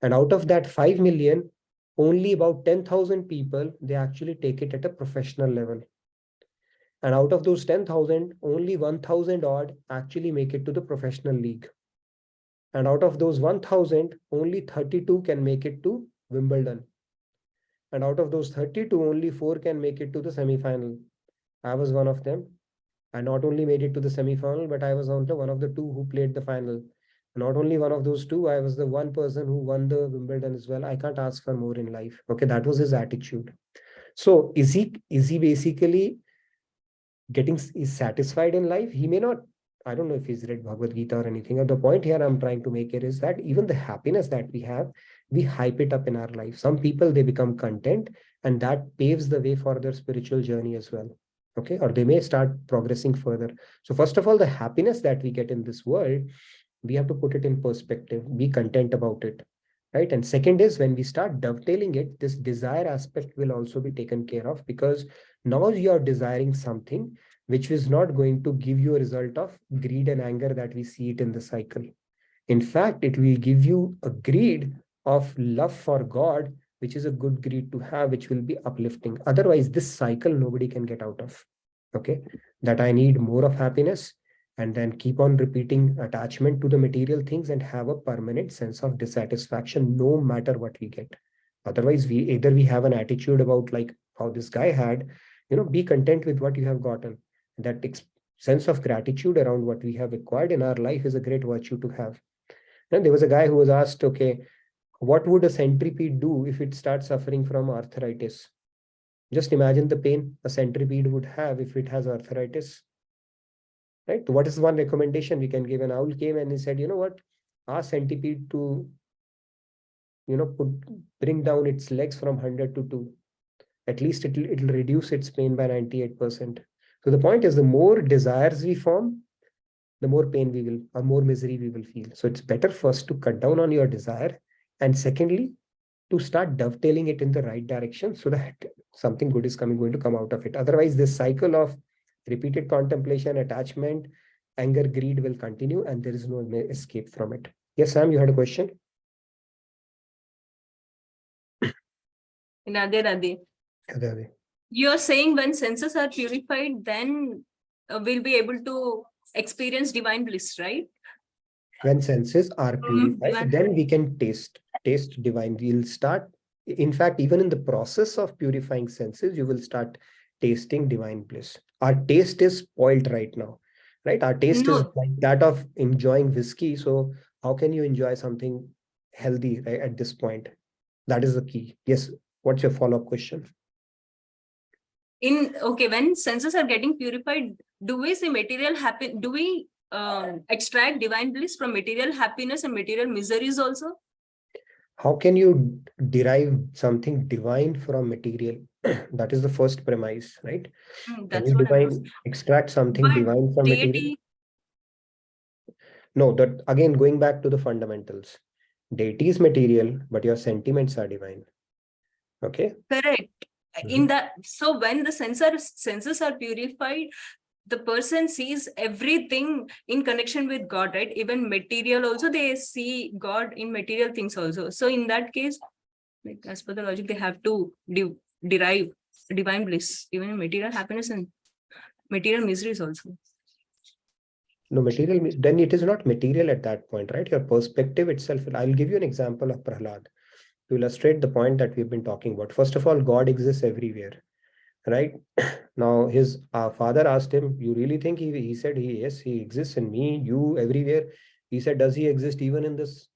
And out of that 5 million, only about 10,000 people, they actually take it at a professional level. And out of those 10,000, only 1,000 odd actually make it to the professional league. And out of those 1,000, only 32 can make it to Wimbledon. And out of those 32, only 4 can make it to the semi-final. I was one of them. I not only made it to the semi-final, but I was also one of the 2 who played the final. Not only one of those 2, I was the one person who won the Wimbledon as well. I can't ask for more in life. Okay, that was his attitude. So is he basically is satisfied in life? He may not. I don't know if he's read Bhagavad Gita or anything. The point here I'm trying to make here is that even the happiness that we have, we hype it up in our life. Some people, they become content, and that paves the way for their spiritual journey as well. Okay, or they may start progressing further. So first of all, the happiness that we get in this world, we have to put it in perspective, be content about it, right? And second is, when we start dovetailing it, this desire aspect will also be taken care of, because now you are desiring something which is not going to give you a result of greed and anger that we see it in the cycle. In fact, it will give you a greed of love for God, which is a good greed to have, which will be uplifting. Otherwise, this cycle nobody can get out of. Okay, that I need more of happiness, and then keep on repeating attachment to the material things and have a permanent sense of dissatisfaction no matter what we get. Otherwise, we have an attitude about, like how this guy had, be content with what you have gotten. That sense of gratitude around what we have acquired in our life is a great virtue to have. And there was a guy who was asked, okay, what would a centipede do if it starts suffering from arthritis? Just imagine the pain a centipede would have if it has arthritis. Right? What is one recommendation we can give? An owl came and he said, you know what? Ask centipede to, bring down its legs from 100 to 2. At least it'll reduce its pain by 98%. So the point is, the more desires we form, the more pain we will, or more misery we will feel. So it's better first to cut down on your desire, and secondly, to start dovetailing it in the right direction so that something good is going to come out of it. Otherwise, this cycle of repeated contemplation, attachment, anger, greed will continue, and there is no escape from it. Yes, Sam, you had a question? Radhe Radhe. Radhe. You're saying when senses are purified, then we'll be able to experience divine bliss, right? When senses are purified, then we can taste divine. We'll start, in fact, even in the process of purifying senses, you will start tasting divine bliss. Our taste is spoiled right now, right? Our taste is like that of enjoying whiskey. So how can you enjoy something healthy, right, at this point? That is the key. Yes. What's your follow-up question? When senses are getting purified, do we see material happy? Do we extract divine bliss from material happiness and material miseries also? How can you derive something divine from material? That is the first premise, right? Can you extract something divine from material? No, that again, going back to the fundamentals. Deity is material, but your sentiments are divine. Okay. Correct. Mhm. In that, so when the senses are purified, the person sees everything in connection with God, right? Even material also, they see God in material things also. So in that case, like as per the logic, they have to derive divine bliss, even in material happiness and material miseries also. No, material, then it is not material at that point, right? Your perspective itself. I'll give you an example of Prahlad to illustrate the point that we've been talking about. First of all, God exists everywhere, right? Now, his father asked him, you really think he said, yes, he exists in me, you, everywhere. He said, does he exist even in this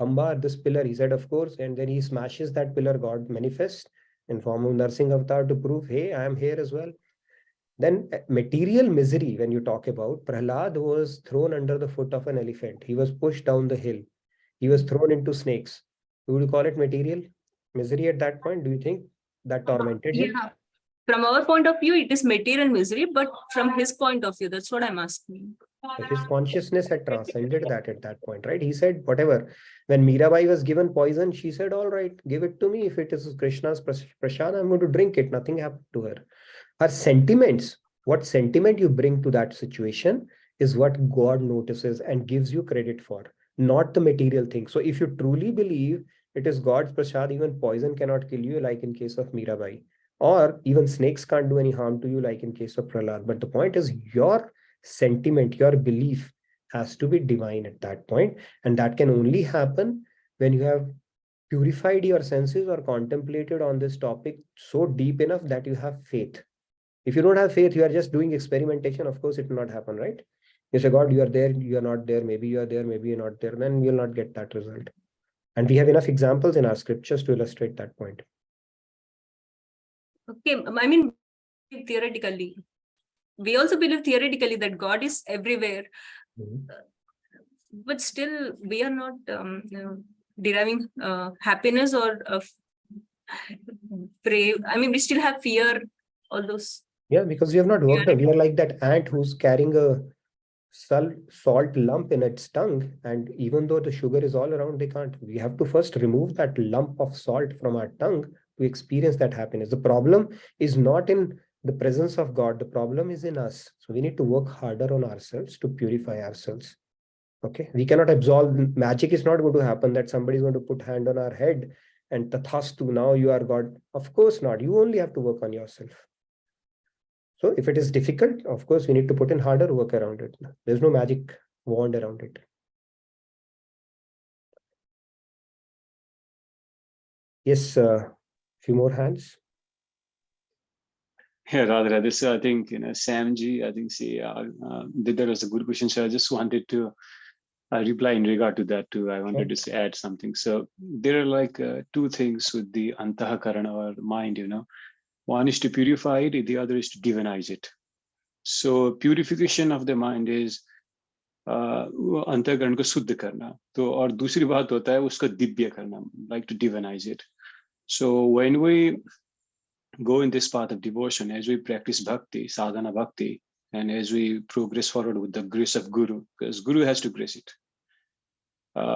Khamba, this pillar? He said, of course. And then he smashes that pillar. God manifests in form of Narsingh Avatar to prove, hey, I am here as well. Then material misery, when you talk about, Prahlad was thrown under the foot of an elephant. He was pushed down the hill. He was thrown into snakes. Would you call it material misery at that point? Do you think that tormented him? Yeah. From our point of view, it is material misery, but from his point of view, that's what I'm asking. His consciousness had transcended that at that point, right? He said, whatever. When Mirabai was given poison, she said, all right, give it to me. If it is Krishna's prasad, I'm going to drink it. Nothing happened to her. Her sentiments, what sentiment you bring to that situation is what God notices and gives you credit for, not the material thing. So if you truly believe it is God's prasad, even poison cannot kill you, like in case of Mirabai, or even snakes can't do any harm to you, like in case of Prahlad. But the point is, your sentiment, your belief has to be divine at that point, and that can only happen when you have purified your senses or contemplated on this topic so deep enough that you have faith. If you don't have faith, you are just doing experimentation, of course it will not happen, right? You say, God, you are there, you are not there, maybe you are there, maybe you're not there, then you'll not get that result. And we have enough examples in our scriptures to illustrate that point. Okay, I mean, theoretically, we also believe theoretically that God is everywhere, but still we are not deriving happiness or pray. I mean, we still have fear, all those. Yeah, because we have not worked on. We are like that ant who's carrying a salt lump in its tongue, and even though the sugar is all around, they can't. We have to first remove that lump of salt from our tongue to experience that happiness. The problem is not in the presence of God. The problem is in us. So we need to work harder on ourselves to purify ourselves. Okay, we cannot absolve. Magic is not going to happen that somebody is going to put hand on our head and tathastu, now you are God. Of course not. You only have to work on yourself. So if it is difficult, of course, we need to put in harder work around it. There's no magic wand around it. Yes, few more hands. Yeah, rather. So I think, Sam G, I think that was a good question. So I just wanted to reply in regard to that too. I wanted to add something. So there are like two things with the antahakarana or mind, One is to purify it, the other is to divinize it. So purification of the mind is अंतःकरण को शुद्ध करना. तो और दूसरी बात होता है उसको दिव्य करना, like to divinize it. So when we go in this path of devotion, as we practice bhakti, sadhana bhakti, and as we progress forward with the grace of Guru, because Guru has to grace it.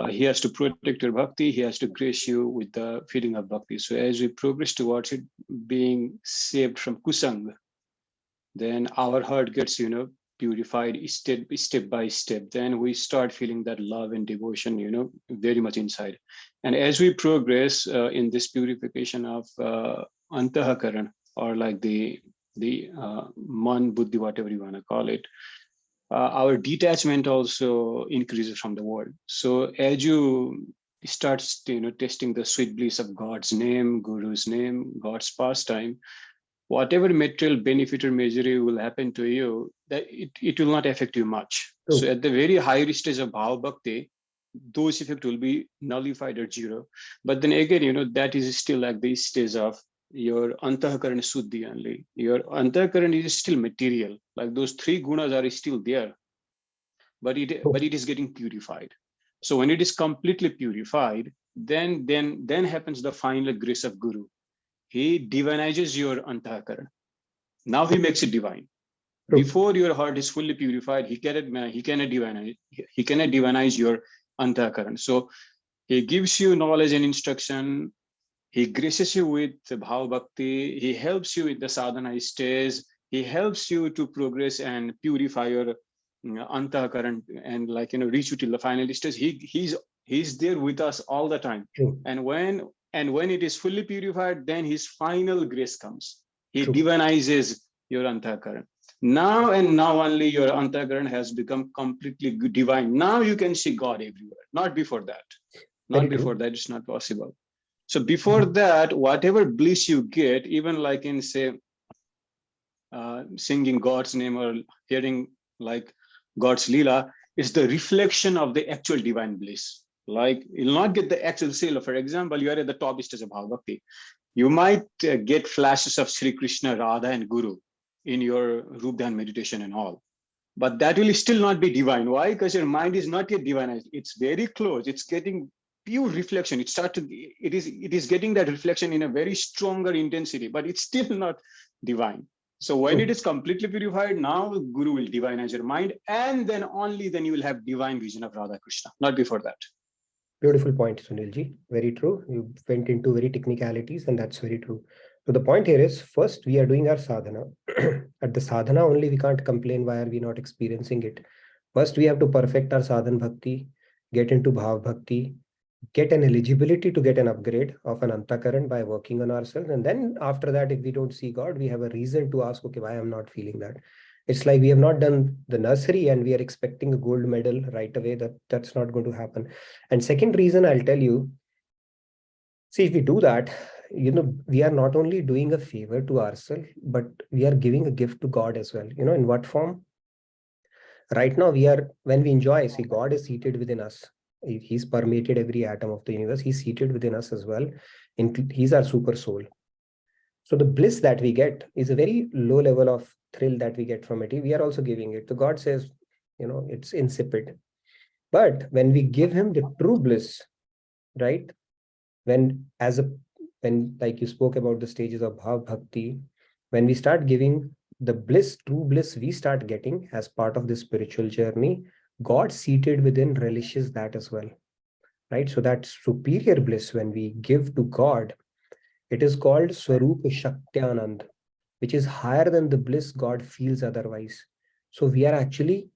He has to protect your bhakti, he has to grace you with the feeling of bhakti. So as we progress towards it, being saved from kusanga, then our heart gets, purified step by step. Then we start feeling that love and devotion, very much inside. And as we progress in this purification of antahakaran, or like the man, buddhi, whatever you want to call it, our detachment also increases from the world. So as you start, testing the sweet bliss of God's name, Guru's name, God's pastime, whatever material benefit or misery will happen to you, that it will not affect you much. Oh. So at the very higher stage of bhava bhakti, those effects will be nullified or zero. But then again, that is still like the stage of your antahakaran suddhi only. Your antahakaran is still material. Like those three gunas are still there, but it is getting purified. So when it is completely purified, then happens the final grace of Guru. He divinizes your antahakaran. Now he makes it divine. Before your heart is fully purified, he cannot divinize your antahakaran. So he gives you knowledge and instruction. He graces you with bhava bhakti. He helps you with the sadhana stage. He helps you to progress and purify your antahkaran and reach you till the final stage. He's there with us all the time. True. And when it is fully purified, then his final grace comes. He True. divinizes your antahkaran. Now and now only your antahkaran has become completely divine. Now you can see God everywhere. Not before that. Not Very before true. that, it's not possible. So before that, whatever bliss you get, even like in say, singing God's name or hearing like God's Leela, is the reflection of the actual divine bliss. Like you'll not get the actual seal. For example, you are at the top stage of Bhava Bhakti. You might get flashes of Sri Krishna, Radha and Guru in your Rup Dhyan meditation and all. But that will still not be divine. Why? Because your mind is not yet divinized. It's very close. It's getting pure reflection. It is getting that reflection in a very stronger intensity, but it's still not divine. So when it is completely purified, now Guru will divinize your mind, and then only then you will have divine vision of Radha Krishna, not before that. Beautiful point, Sunilji. Very true. You went into very technicalities, and that's very true. So the point here is, first we are doing our sadhana. At the sadhana only, we can't complain why are we not experiencing it. First, we have to perfect our sadhan bhakti, get into bhav bhakti, get an eligibility to get an upgrade of an antakaran by working on ourselves. And then after that, if we don't see God, we have a reason to ask, okay, why I'm not feeling that. It's like we have not done the nursery and we are expecting a gold medal right away. That's not going to happen. And second reason I'll tell you, see, if we do that, we are not only doing a favor to ourselves, but we are giving a gift to God as well. In what form? Right now, when we enjoy, see, God is seated within us. He's permeated every atom of the universe. He's seated within us as well. He's our super soul. So the bliss that we get is a very low level of thrill that we get from it. We are also giving it. So God says, it's insipid. But when we give him the true bliss, right? When like you spoke about the stages of bhav bhakti, when we start giving the bliss, true bliss we start getting as part of this spiritual journey, God seated within relishes that as well, right? So that superior bliss, when we give to God, it is called Swarup Shaktyanand, which is higher than the bliss God feels otherwise. So we are actually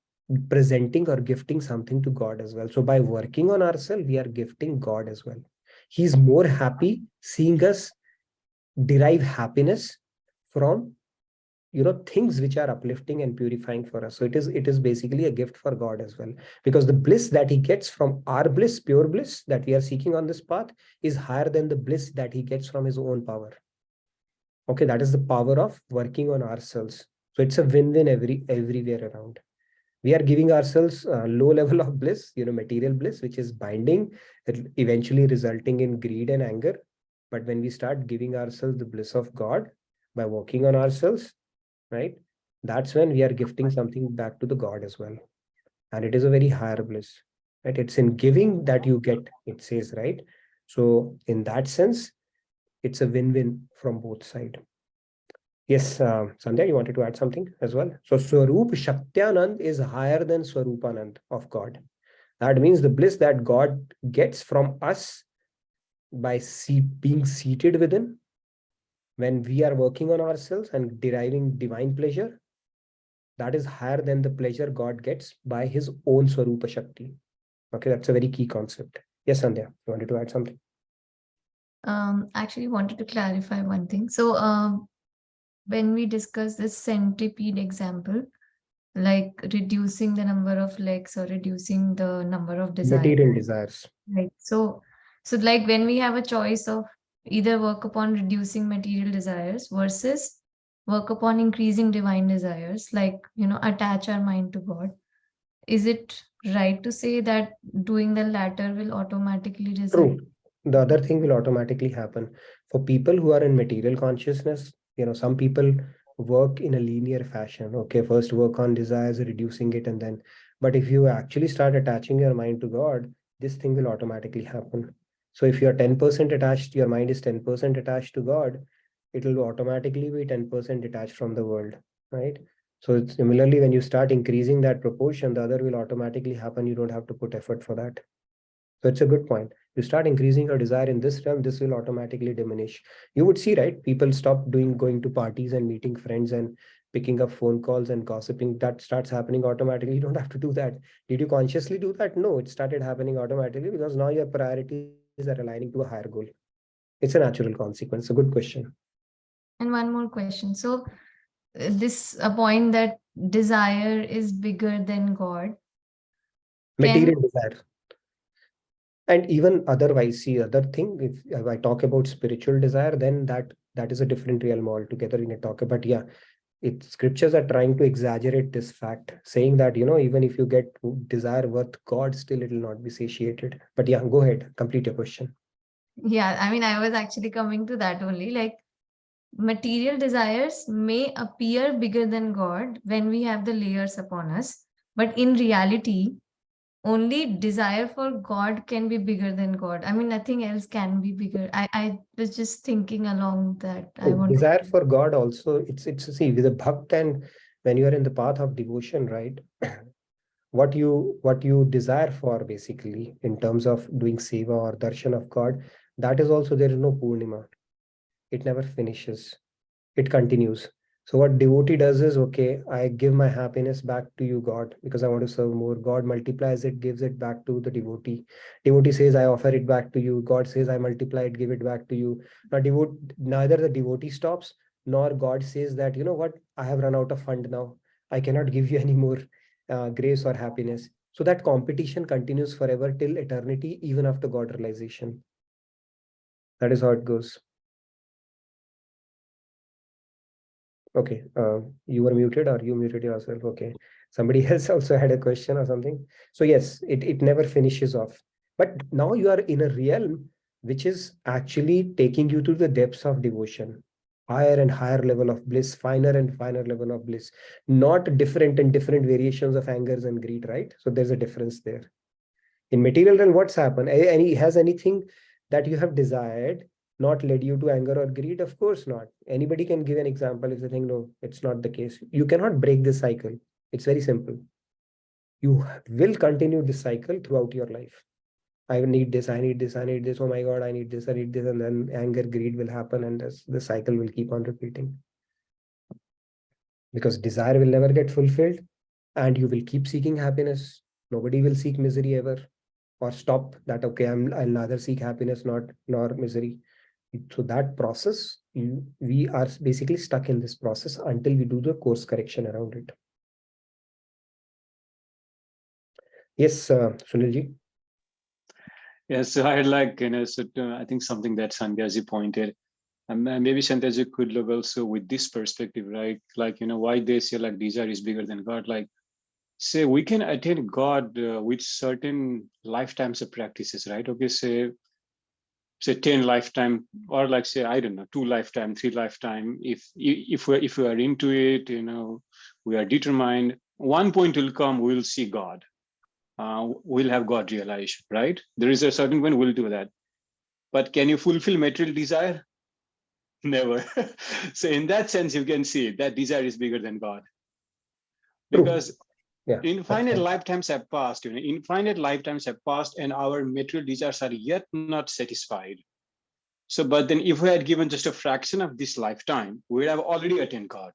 presenting or gifting something to God as well. So by working on ourselves, we are gifting God as well. He's more happy seeing us derive happiness from things which are uplifting and purifying for us. So it is basically a gift for God as well, because the bliss that he gets from our bliss, pure bliss that we are seeking on this path, is higher than the bliss that he gets from his own power. Okay, that is the power of working on ourselves. So it's a win-win everywhere around. We are giving ourselves a low level of bliss, material bliss, which is binding, eventually resulting in greed and anger. But when we start giving ourselves the bliss of God by working on ourselves, right, that's when we are gifting something back to the God as well. And it is a very higher bliss, right? It's in giving that you get, it says, right? So in that sense, it's a win-win from both sides. Yes, Sandhya, you wanted to add something as well? So Swarup Shaktyanand is higher than Swarupanand of God. That means the bliss that God gets from us by being seated within, when we are working on ourselves and deriving divine pleasure, that is higher than the pleasure God gets by his own Swarupa Shakti. Okay, that's a very key concept. Yes, Sandhya, you wanted to add something? Actually wanted to clarify one thing. So when we discuss this centipede example, like reducing the number of legs or reducing the number of desires. Material desires. Right. So like when we have a choice of either work upon reducing material desires versus work upon increasing divine desires, like, attach our mind to God. Is it right to say that doing the latter will automatically result? True. The other thing will automatically happen. For people who are in material consciousness, some people work in a linear fashion. Okay, first work on desires, reducing it, and then, but if you actually start attaching your mind to God, this thing will automatically happen. So if you're 10% attached, your mind is 10% attached to God, it will automatically be 10% detached from the world, right? So similarly, when you start increasing that proportion, the other will automatically happen. You don't have to put effort for that. So it's a good point. You start increasing your desire in this realm, this will automatically diminish. You would see, right? People stop going to parties and meeting friends and picking up phone calls and gossiping. That starts happening automatically. You don't have to do that. Did you consciously do that? No, it started happening automatically because now your priorities are aligning to a higher goal. It's a natural consequence. A good question. And one more question. So this a point that desire is bigger than God. Material desire. And even otherwise, see, other thing, if I talk about spiritual desire, then that is a different realm altogether in a talk. But yeah, scriptures are trying to exaggerate this fact, saying that, even if you get desire worth God, still it will not be satiated. But yeah, go ahead, complete your question. Yeah, I mean, I was actually coming to that only. Like, material desires may appear bigger than God when we have the layers upon us, but in reality, only desire for God can be bigger than God. I mean, nothing else can be bigger. I was just thinking along that. Desire for God also, it's see, with a bhakt, and when you are in the path of devotion, right? what you desire for, basically, in terms of doing seva or darshan of God, that is also, there is no Purnima. It never finishes. It continues. So what devotee does is, okay, I give my happiness back to you, God, because I want to serve more. God multiplies it, gives it back to the devotee. Devotee says, I offer it back to you. God says, I multiply it, give it back to you. Now, neither the devotee stops, nor God says that, you know what, I have run out of fund now. I cannot give you any more grace or happiness. So that competition continues forever till eternity, even after God realization. That is how it goes. Okay, you were muted, or you muted yourself. Okay, somebody else also had a question or something. So yes, it never finishes off. But now you are in a realm which is actually taking you to the depths of devotion, higher and higher level of bliss, finer and finer level of bliss, not different and different variations of angers and greed, right? So there's a difference there. In material realm, what's happened? Has anything that you have desired not led you to anger or greed? Of course not. Anybody can give an example if they think, no, it's not the case. You cannot break this cycle. It's very simple. You will continue this cycle throughout your life. I need this, I need this, I need this. Oh my God, I need this, I need this. And then anger, greed will happen, and the cycle will keep on repeating. Because desire will never get fulfilled, and you will keep seeking happiness. Nobody will seek misery ever, or stop that. Okay, I'll neither seek happiness nor misery. So that process, we are basically stuck in this process until we do the course correction around it. Yes, Sunilji. Yes, so I'd like, I think something that Sandhyaji pointed, and maybe Sandhyaji could look also with this perspective, right? Like, why they say like desire is bigger than God. Like, say we can attain God with certain lifetimes of practices, right? Okay, say 10 lifetime, or like say, I don't know, 2 lifetime, 3 lifetime. If we are into it, we are determined, one point will come, we'll see God. We'll have God realization, right? There is a certain point we'll do that. But can you fulfill material desire? Never. So in that sense, you can see that desire is bigger than God. Because infinite lifetimes have passed, infinite lifetimes have passed, and our material desires are yet not satisfied. So, but then if we had given just a fraction of this lifetime, we would have already attained God.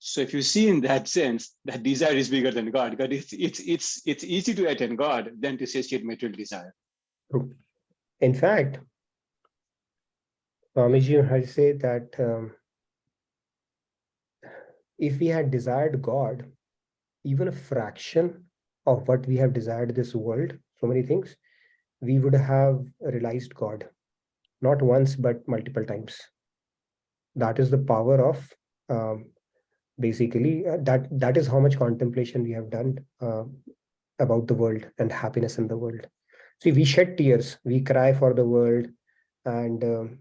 So if you see in that sense, that desire is bigger than God, because it's easy to attain God than to satiate material desire. In fact, Swamiji has said that if we had desired God, even a fraction of what we have desired this world, so many things, we would have realized God, not once, but multiple times. That is the power of basically that is how much contemplation we have done about the world and happiness in the world. See, we shed tears, we cry for the world, and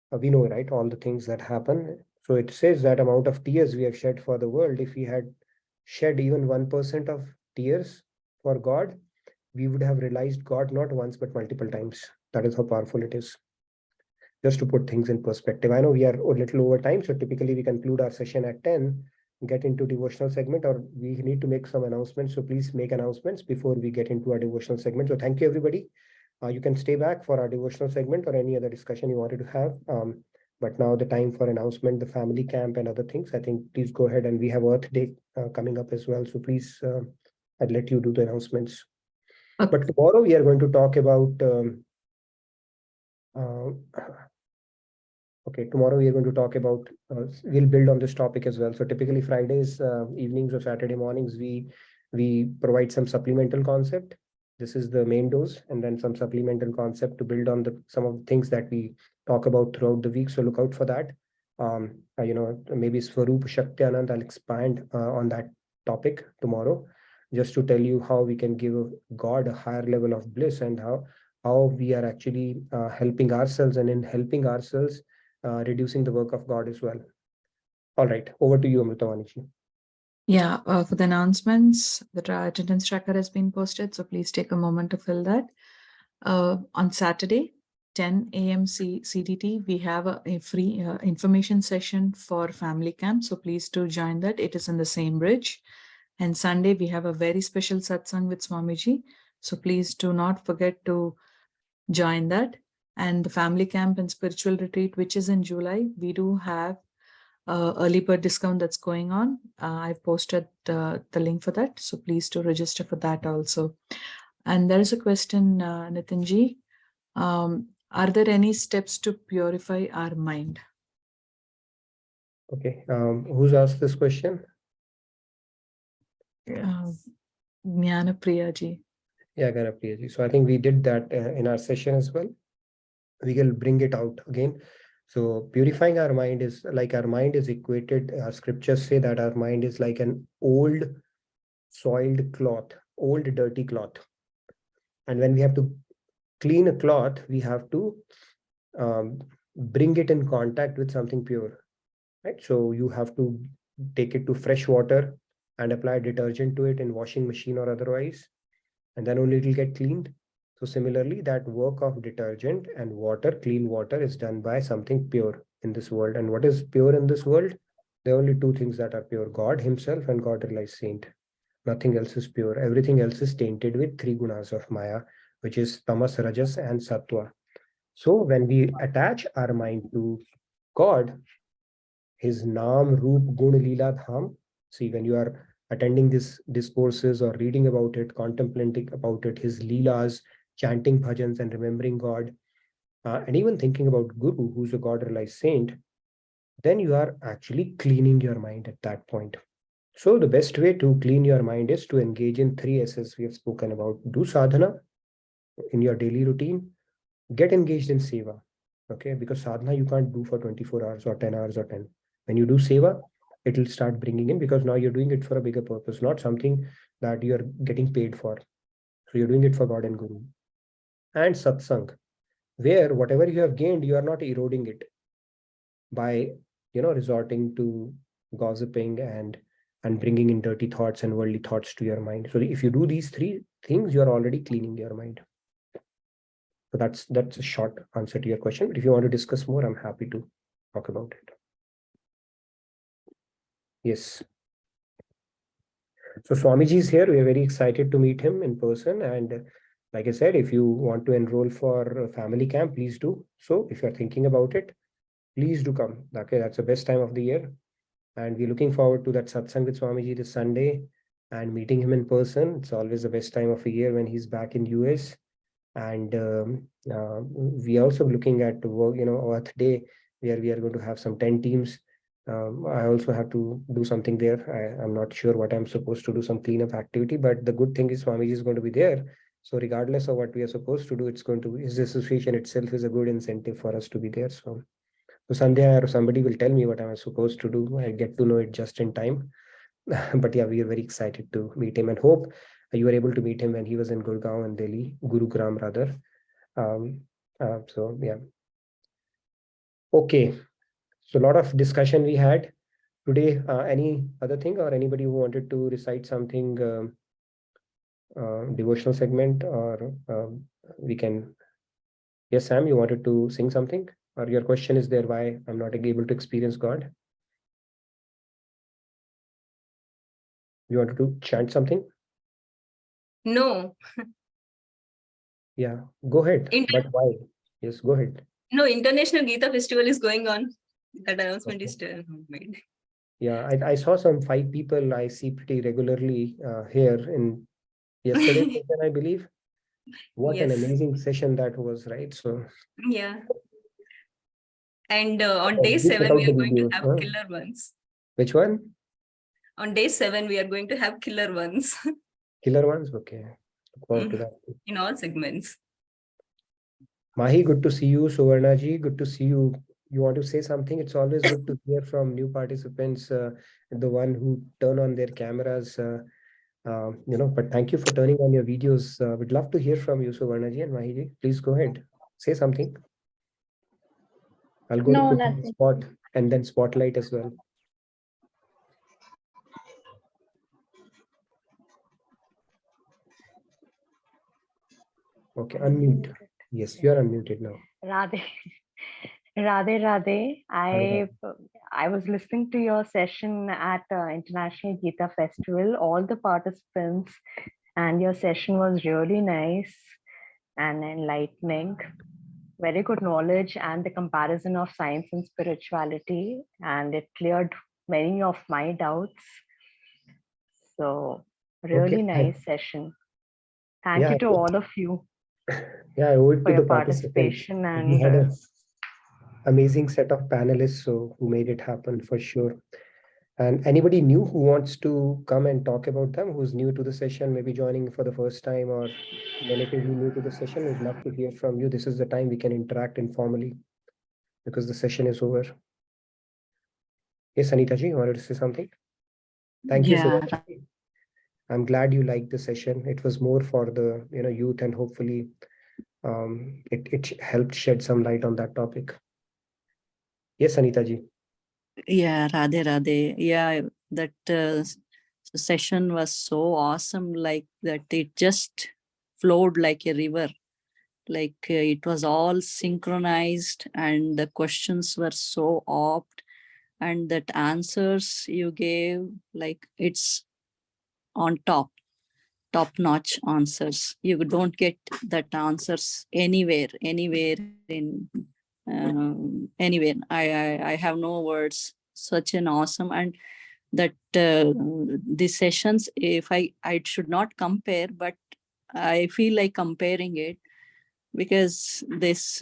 we know, right, all the things that happen. So it says that amount of tears we have shed for the world, if we had shed even 1% of tears for God, we would have realized God not once but multiple times. That is how powerful it is. Just to put things in perspective, I know we are a little over time, so typically we conclude our session at 10, get into devotional segment, or we need to make some announcements. So please make announcements before we get into our devotional segment. So thank you, everybody. You can stay back for our devotional segment or any other discussion you wanted to have. But now the time for announcement, the family camp and other things, I think please go ahead, and we have Earth Day coming up as well. So please, I'd let you do the announcements. But tomorrow we are going to talk about, okay, tomorrow we are going to talk about, we'll build on this topic as well. So typically Fridays, evenings or Saturday mornings, we provide some supplemental concept. This is the main dose, and then some supplemental concept to build on some of the things that we talk about throughout the week. So look out for that. Maybe Swarup Shakti-Anand, I'll expand on that topic tomorrow, just to tell you how we can give God a higher level of bliss, and how we are actually helping ourselves, and in helping ourselves, reducing the work of God as well. All right, over to you, Amritavani. Yeah, for the announcements, the attendance tracker has been posted, so please take a moment to fill that. On Saturday, 10 a.m. CDT, we have a free information session for family camp, so please do join that. It is in the same bridge. And Sunday, we have a very special satsang with Swamiji, so please do not forget to join that. And the family camp and spiritual retreat, which is in July, we do have early bird discount that's going on. I've posted the link for that, so please do register for that also. And there is a question, Nitinji. Are there any steps to purify our mind? Okay, who's asked this question? Jnana Priyaji. Yeah, Jnana Priyaji. So I think we did that in our session as well. We will bring it out again. So purifying our mind is like, our mind is equated, our scriptures say that our mind is like an old soiled cloth, old dirty cloth. And when we have to clean a cloth, we have to bring it in contact with something pure, right? So you have to take it to fresh water and apply detergent to it in washing machine or otherwise, and then only it will get cleaned. So similarly, that work of detergent and water, clean water, is done by something pure in this world. And what is pure in this world? There are only two things that are pure: God himself and God realized saint. Nothing else is pure. Everything else is tainted with three gunas of Maya, which is tamas, rajas, and sattva. So when we attach our mind to God, his naam, roop, gun, leela, dham. See, when you are attending these discourses or reading about it, contemplating about it, his leelas, chanting bhajans and remembering God, and even thinking about Guru, who's a God realized saint, then you are actually cleaning your mind at that point. So the best way to clean your mind is to engage in 3 S's we have spoken about. Do sadhana in your daily routine. Get engaged in seva. Okay, because sadhana you can't do for 24 hours or 10 hours or 10. When you do seva, it will start bringing in, because now you're doing it for a bigger purpose, not something that you're getting paid for. So you're doing it for God and Guru. And satsang, where whatever you have gained, you are not eroding it by, resorting to gossiping and bringing in dirty thoughts and worldly thoughts to your mind. So if you do these 3 things, you're already cleaning your mind. So that's a short answer to your question. But if you want to discuss more, I'm happy to talk about it. Yes. So Swamiji is here. We are very excited to meet him in person. And like I said, if you want to enroll for family camp, please do. So if you're thinking about it, please do come. Okay, that's the best time of the year. And we're looking forward to that satsang with Swamiji this Sunday and meeting him in person. It's always the best time of the year when he's back in US. And we are also looking at work, Earth Day, where we are going to have some 10 teams. I also have to do something there. I'm not sure what I'm supposed to do, some cleanup activity, but the good thing is Swamiji is going to be there. So regardless of what we are supposed to do, his association itself is a good incentive for us to be there. So Sandhya or somebody will tell me what I'm supposed to do. I get to know it just in time. But yeah, we are very excited to meet him and hope you were able to meet him when he was in Gurgaon and Delhi, Gurugram rather. So yeah. Okay. So a lot of discussion we had today. Any other thing or anybody who wanted to recite something, devotional segment, or we can. Yes, Sam, you wanted to sing something, or your question is there why I'm not able to experience God? You wanted to chant something? No. Yeah, go ahead. But why? Yes, go ahead. No, International Gita Festival is going on. That announcement is still not made. Yeah, I saw some 5 people I see pretty regularly here in yesterday's session, I believe. What an Yes. amazing session that was, right? So Yeah. And on day do check 7, out we the are going to videos, have huh? killer ones. Which one? On day 7, we are going to have killer ones. Killer ones? Okay. Look forward to that. In all segments. Mahi, good to see you. Suvarna ji, good to see you. You want to say something? It's always good to hear from new participants, the one who turn on their cameras, but thank you for turning on your videos. We'd love to hear from you, Suvarna ji and Mahi ji. Please go ahead. Say something. I'll go to No, put on the nothing. spot and then spotlight as well. Okay, unmute. Yes, you are unmuted now. Radhe, Radhe, Radhe. I was listening to your session at International Gita Festival, all the participants, and your session was really nice and enlightening. Very good knowledge and the comparison of science and spirituality, and it cleared many of my doubts. So really Okay. nice session. Thank you to all of you. Yeah, I owe it for to your the participants. participation We had and an amazing set of panelists, so who made it happen for sure. And anybody new who wants to come and talk about them, who's new to the session, maybe joining for the first time or relatively new to the session, we'd love to hear from you. This is the time we can interact informally because the session is over. Yes, Anita ji, you wanted to say something? Thank you so Yeah. much. I'm glad you liked the session. It was more for the youth, and hopefully it helped shed some light on that topic. Yes, Anita ji. Yeah, Radhe Radhe. Yeah, that session was so awesome, like that it just flowed like a river. Like it was all synchronized and the questions were so apt, and that answers you gave, like it's on top-notch answers. You don't get that answers anywhere in anywhere. I have no words. Such an awesome, and that these sessions, if I should not compare, but I feel like comparing it because this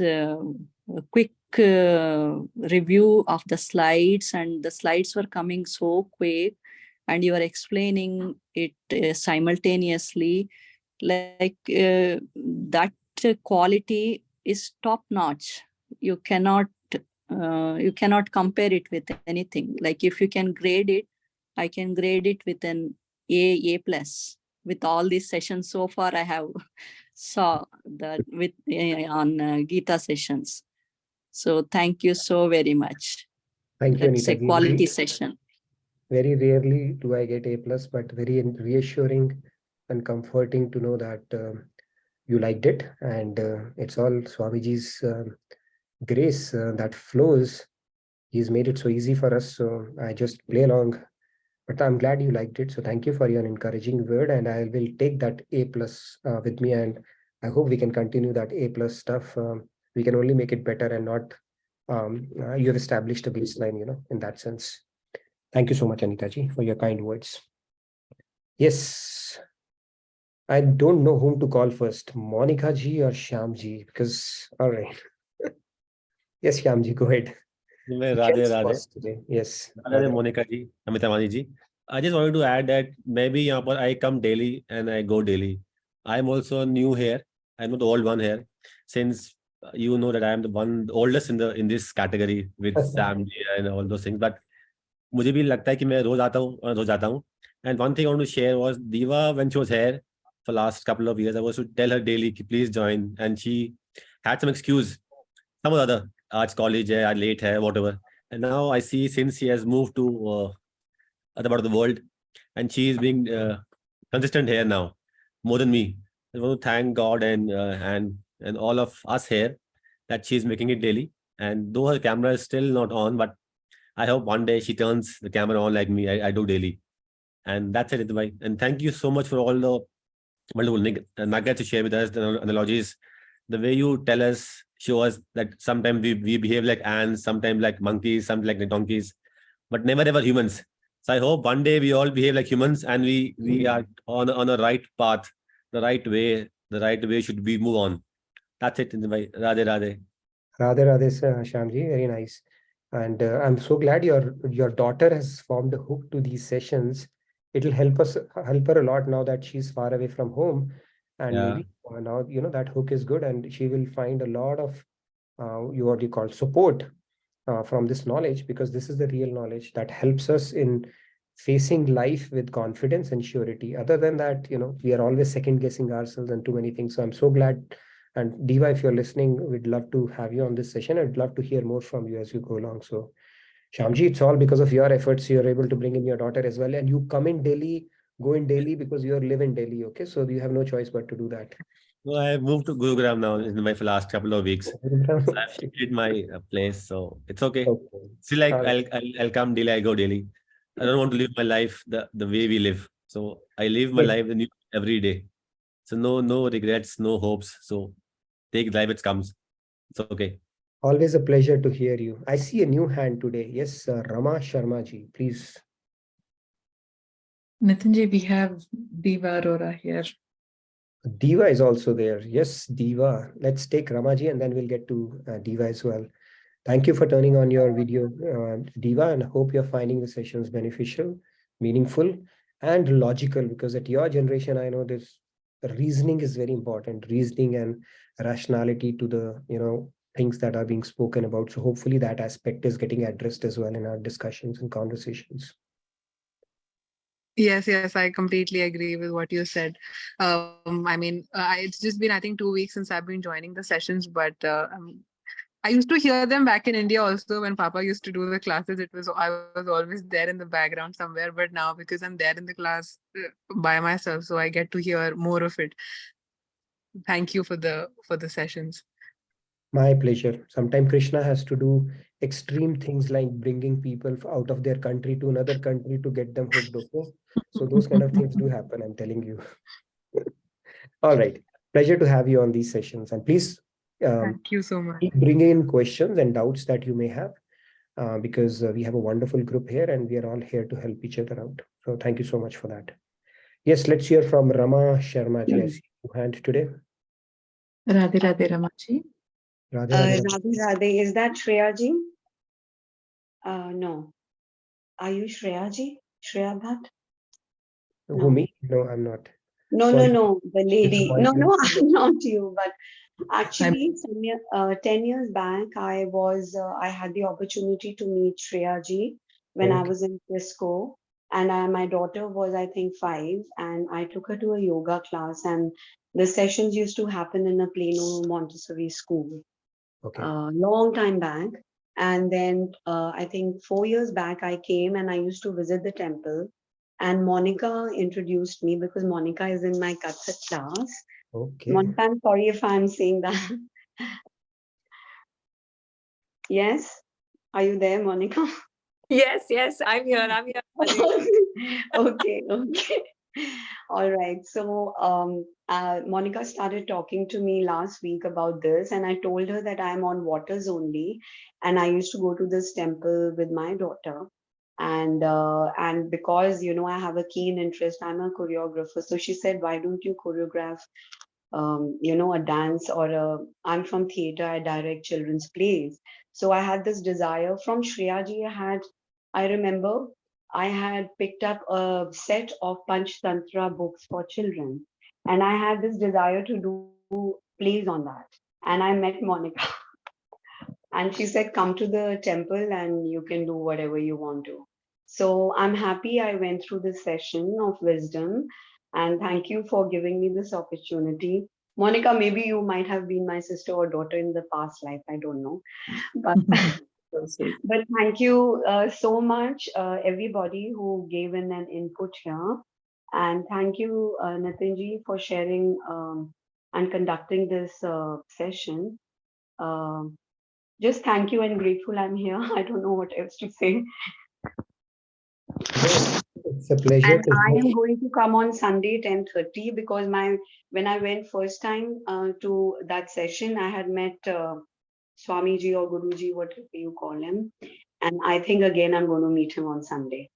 quick review of the slides, and the slides were coming so quick, and you are explaining it simultaneously, like that quality is top notch. You cannot compare it with anything. Like if you can grade it, I can grade it with an A plus. With all these sessions so far, I have saw that with on Gita sessions. So thank you so very much. Thank you, That's Anita a ji. quality session. Very rarely do I get A plus, but very reassuring and comforting to know that you liked it, and it's all Swamiji's grace that flows. He's made it so easy for us, so I just play along. But I'm glad you liked it, so thank you for your encouraging word, and I will take that A plus with me, and I hope we can continue that A plus stuff. We can only make it better, and not you have established a baseline, in that sense. Thank you so much, Anita ji, for your kind words. Yes, I don't know whom to call first, Monica ji or Shyam ji, because all right. Yes, Shyam ji, go ahead. Radhe Radhe. Today. Yes. Radhe Monica ji, Amita Mani ji. I just wanted to add that maybe I come daily and I go daily. I'm also new here. I'm not the old one here. Since you know that I am the oldest in this category with Sam ji and all those things. But मुझे भी लगता है कि मैं रोज आता हूँ और रोज आता हूँ. And one thing I want to share was Diva, when she was here for last couple of years, I was to tell her daily, please join, and she had some excuse, some other arts college, late, whatever. And now I see, since she has moved to other part of the world, and she is being consistent here now, more than me. I want to thank God and all of us here that she is making it daily. And though her camera is still not on, but I hope one day she turns the camera on like me. I do daily. And that's it, Bhai. And thank you so much for all the wonderful nuggets to share with us, the analogies, the way you tell us, show us that sometimes we behave like ants, sometimes like monkeys, sometimes like donkeys, but never ever humans. So I hope one day we all behave like humans and we are on a right path, the right way. The right way should we move on. That's it. Radhe Radhe. Radhe Radhe, Shyamji, very nice. And I'm so glad your daughter has formed a hook to these sessions. It'll help her a lot now that she's far away from home, and Yeah. maybe now that hook is good, and she will find a lot of what you call support from this knowledge, because this is the real knowledge that helps us in facing life with confidence and surety. Other than that, we are always second guessing ourselves and too many things. So I'm so glad. And Diva, if you're listening, we'd love to have you on this session. I'd love to hear more from you as you go along. So Shyamji, it's all because of your efforts. You're able to bring in your daughter as well. And you come in Delhi, go in Delhi because you live in Delhi. Okay. So you have no choice but to do that. So I moved to Gurugram now in my last couple of weeks. So I've shifted my place, so it's okay. Still, like I'll come daily. I go daily. I don't want to live my life the way we live. So I live my life every day. So no regrets, no hopes. So take life it comes. It's okay. Always a pleasure to hear you. I see a new hand today. Yes, Rama Sharma ji, please. Nitinji, we have Diva Arora here. Diva is also there. Yes, Diva. Let's take Ramaji and then we'll get to Diva as well. Thank you for turning on your video, Diva, and I hope you're finding the sessions beneficial, meaningful, and logical, because at your generation, I know this reasoning is very important, reasoning and rationality to the, things that are being spoken about. So hopefully that aspect is getting addressed as well in our discussions and conversations. Yes, I completely agree with what you said. I mean, it's just been, I think, 2 weeks since I've been joining the sessions, but I used to hear them back in India also when Papa used to do the classes. I was always there in the background somewhere, but now because I'm there in the class by myself, so I get to hear more of it. Thank you for the sessions. My pleasure. Sometimes Krishna has to do extreme things like bringing people out of their country to another country to get them hooked. Okay, so those kind of things do happen, I'm telling you. All right, pleasure to have you on these sessions, and please thank you so much. Keep bringing in questions and doubts that you may have, because we have a wonderful group here and we are all here to help each other out. So thank you so much for that. Yes, let's hear from Rama Sharma ji. I see your hand today. Radhe Radhe Ramaji. Radhe Radhe, is that Shreya ji? No. Are you Shreya ji? Shreya Bhatt? Who, me? No, I'm not. No, Sorry. no, the lady. No, I'm not you. But actually, 10 years back, I had the opportunity to meet Shreya ji when I was in Frisco. And my daughter was, I think, 5. And I took her to a yoga class. And the sessions used to happen in a Plano Montessori school. Long time back. And then I think 4 years back, I came and I used to visit the temple. And Monica introduced me because Monica is in my Kathak class. Okay. Monica, I'm sorry if I'm saying that. Yes? Are you there, Monica? Yes, I'm here. Okay. All right. So Monica started talking to me last week about this, and I told her that I'm on waters only, and I used to go to this temple with my daughter. And because I have a keen interest, I'm a choreographer. So she said, why don't you choreograph a dance I'm from theater, I direct children's plays. So I had this desire from Shreya ji. I remember I had picked up a set of Panch Tantra books for children, and I had this desire to do plays on that. And I met Monica. And she said, come to the temple and you can do whatever you want to. So I'm happy I went through this session of wisdom. And thank you for giving me this opportunity. Monica, maybe you might have been my sister or daughter in the past life. I don't know. But, but thank you so much, everybody who gave in an input here. And thank you, Nitinji, for sharing and conducting this session. Just thank you and grateful I'm here. I don't know what else to say. a pleasure And to I hear. am going to come on Sunday 10:30 because when I went first time to that session, I had met Swamiji or Guruji, whatever you call him. And I think again I'm going to meet him on Sunday.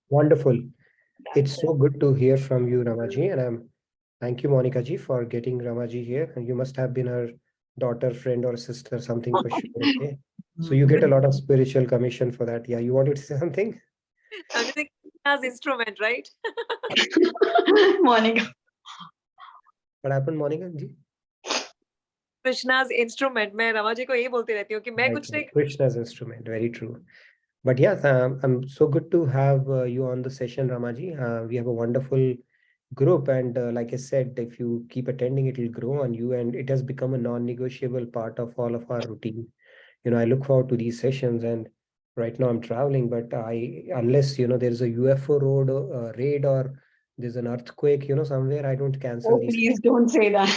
Wonderful. It's so good to hear from you, Ramaji, and thank you, Monica ji, for getting Ramaji here. And you must have been her daughter, friend, or sister, something for sure. Okay, so you get a lot of spiritual commission for that. Yeah, you wanted to say something? I'm just thinking as instrument, right? Monica. What happened, Monica ji? Krishna's instrument. मैं रमा जी को यही बोलती रहती हूँ कि मैं Right, कुछ नहीं. Krishna's instrument. Very true. But yes, I'm so good to have you on the session, Ramaji. We have a wonderful group, and like I said, if you keep attending, it will grow on you, and it has become a non-negotiable part of all of our routine. I look forward to these sessions, and right now I'm traveling, but unless there's a UFO raid or there's an earthquake, somewhere, I don't cancel Oh, these. please don't say that.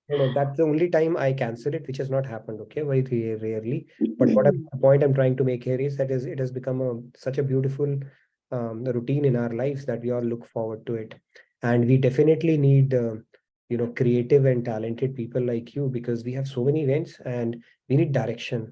No, that's the only time I cancel it, which has not happened. Okay, very rarely. But the point I'm trying to make here is that it has become such a beautiful routine in our lives that we all look forward to it, and we definitely need creative and talented people like you, because we have so many events and we need direction.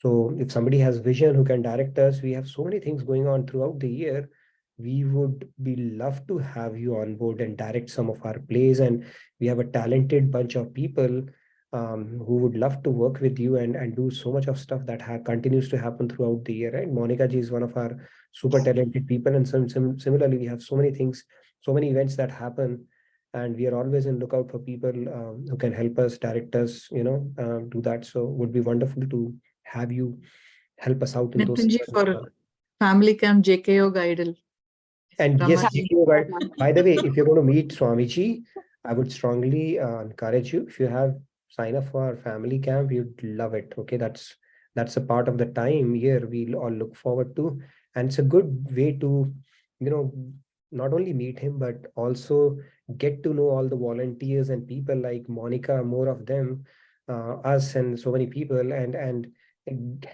So if somebody has vision who can direct us, we have so many things going on throughout the year. We would be love to have you on board and direct some of our plays, and we have a talented bunch of people who would love to work with you and do so much of stuff that continues to happen throughout the year. Right? Monica ji is one of our super talented people, and similarly, we have so many things, so many events that happen, and we are always in lookout for people who can help us, direct us, do that. So it would be wonderful to have you help us out in those. Nitinji, for family camp, JKO Guidal. And yes, Ramaji. GKO guide. By the way, if you're going to meet Swamiji, I would strongly encourage you. If you have sign up for our family camp, you'd love it. Okay, that's a part of the time here we'll all look forward to, and it's a good way to, not only meet him but also get to know all the volunteers and people like Monica, more of them, us, and so many people, and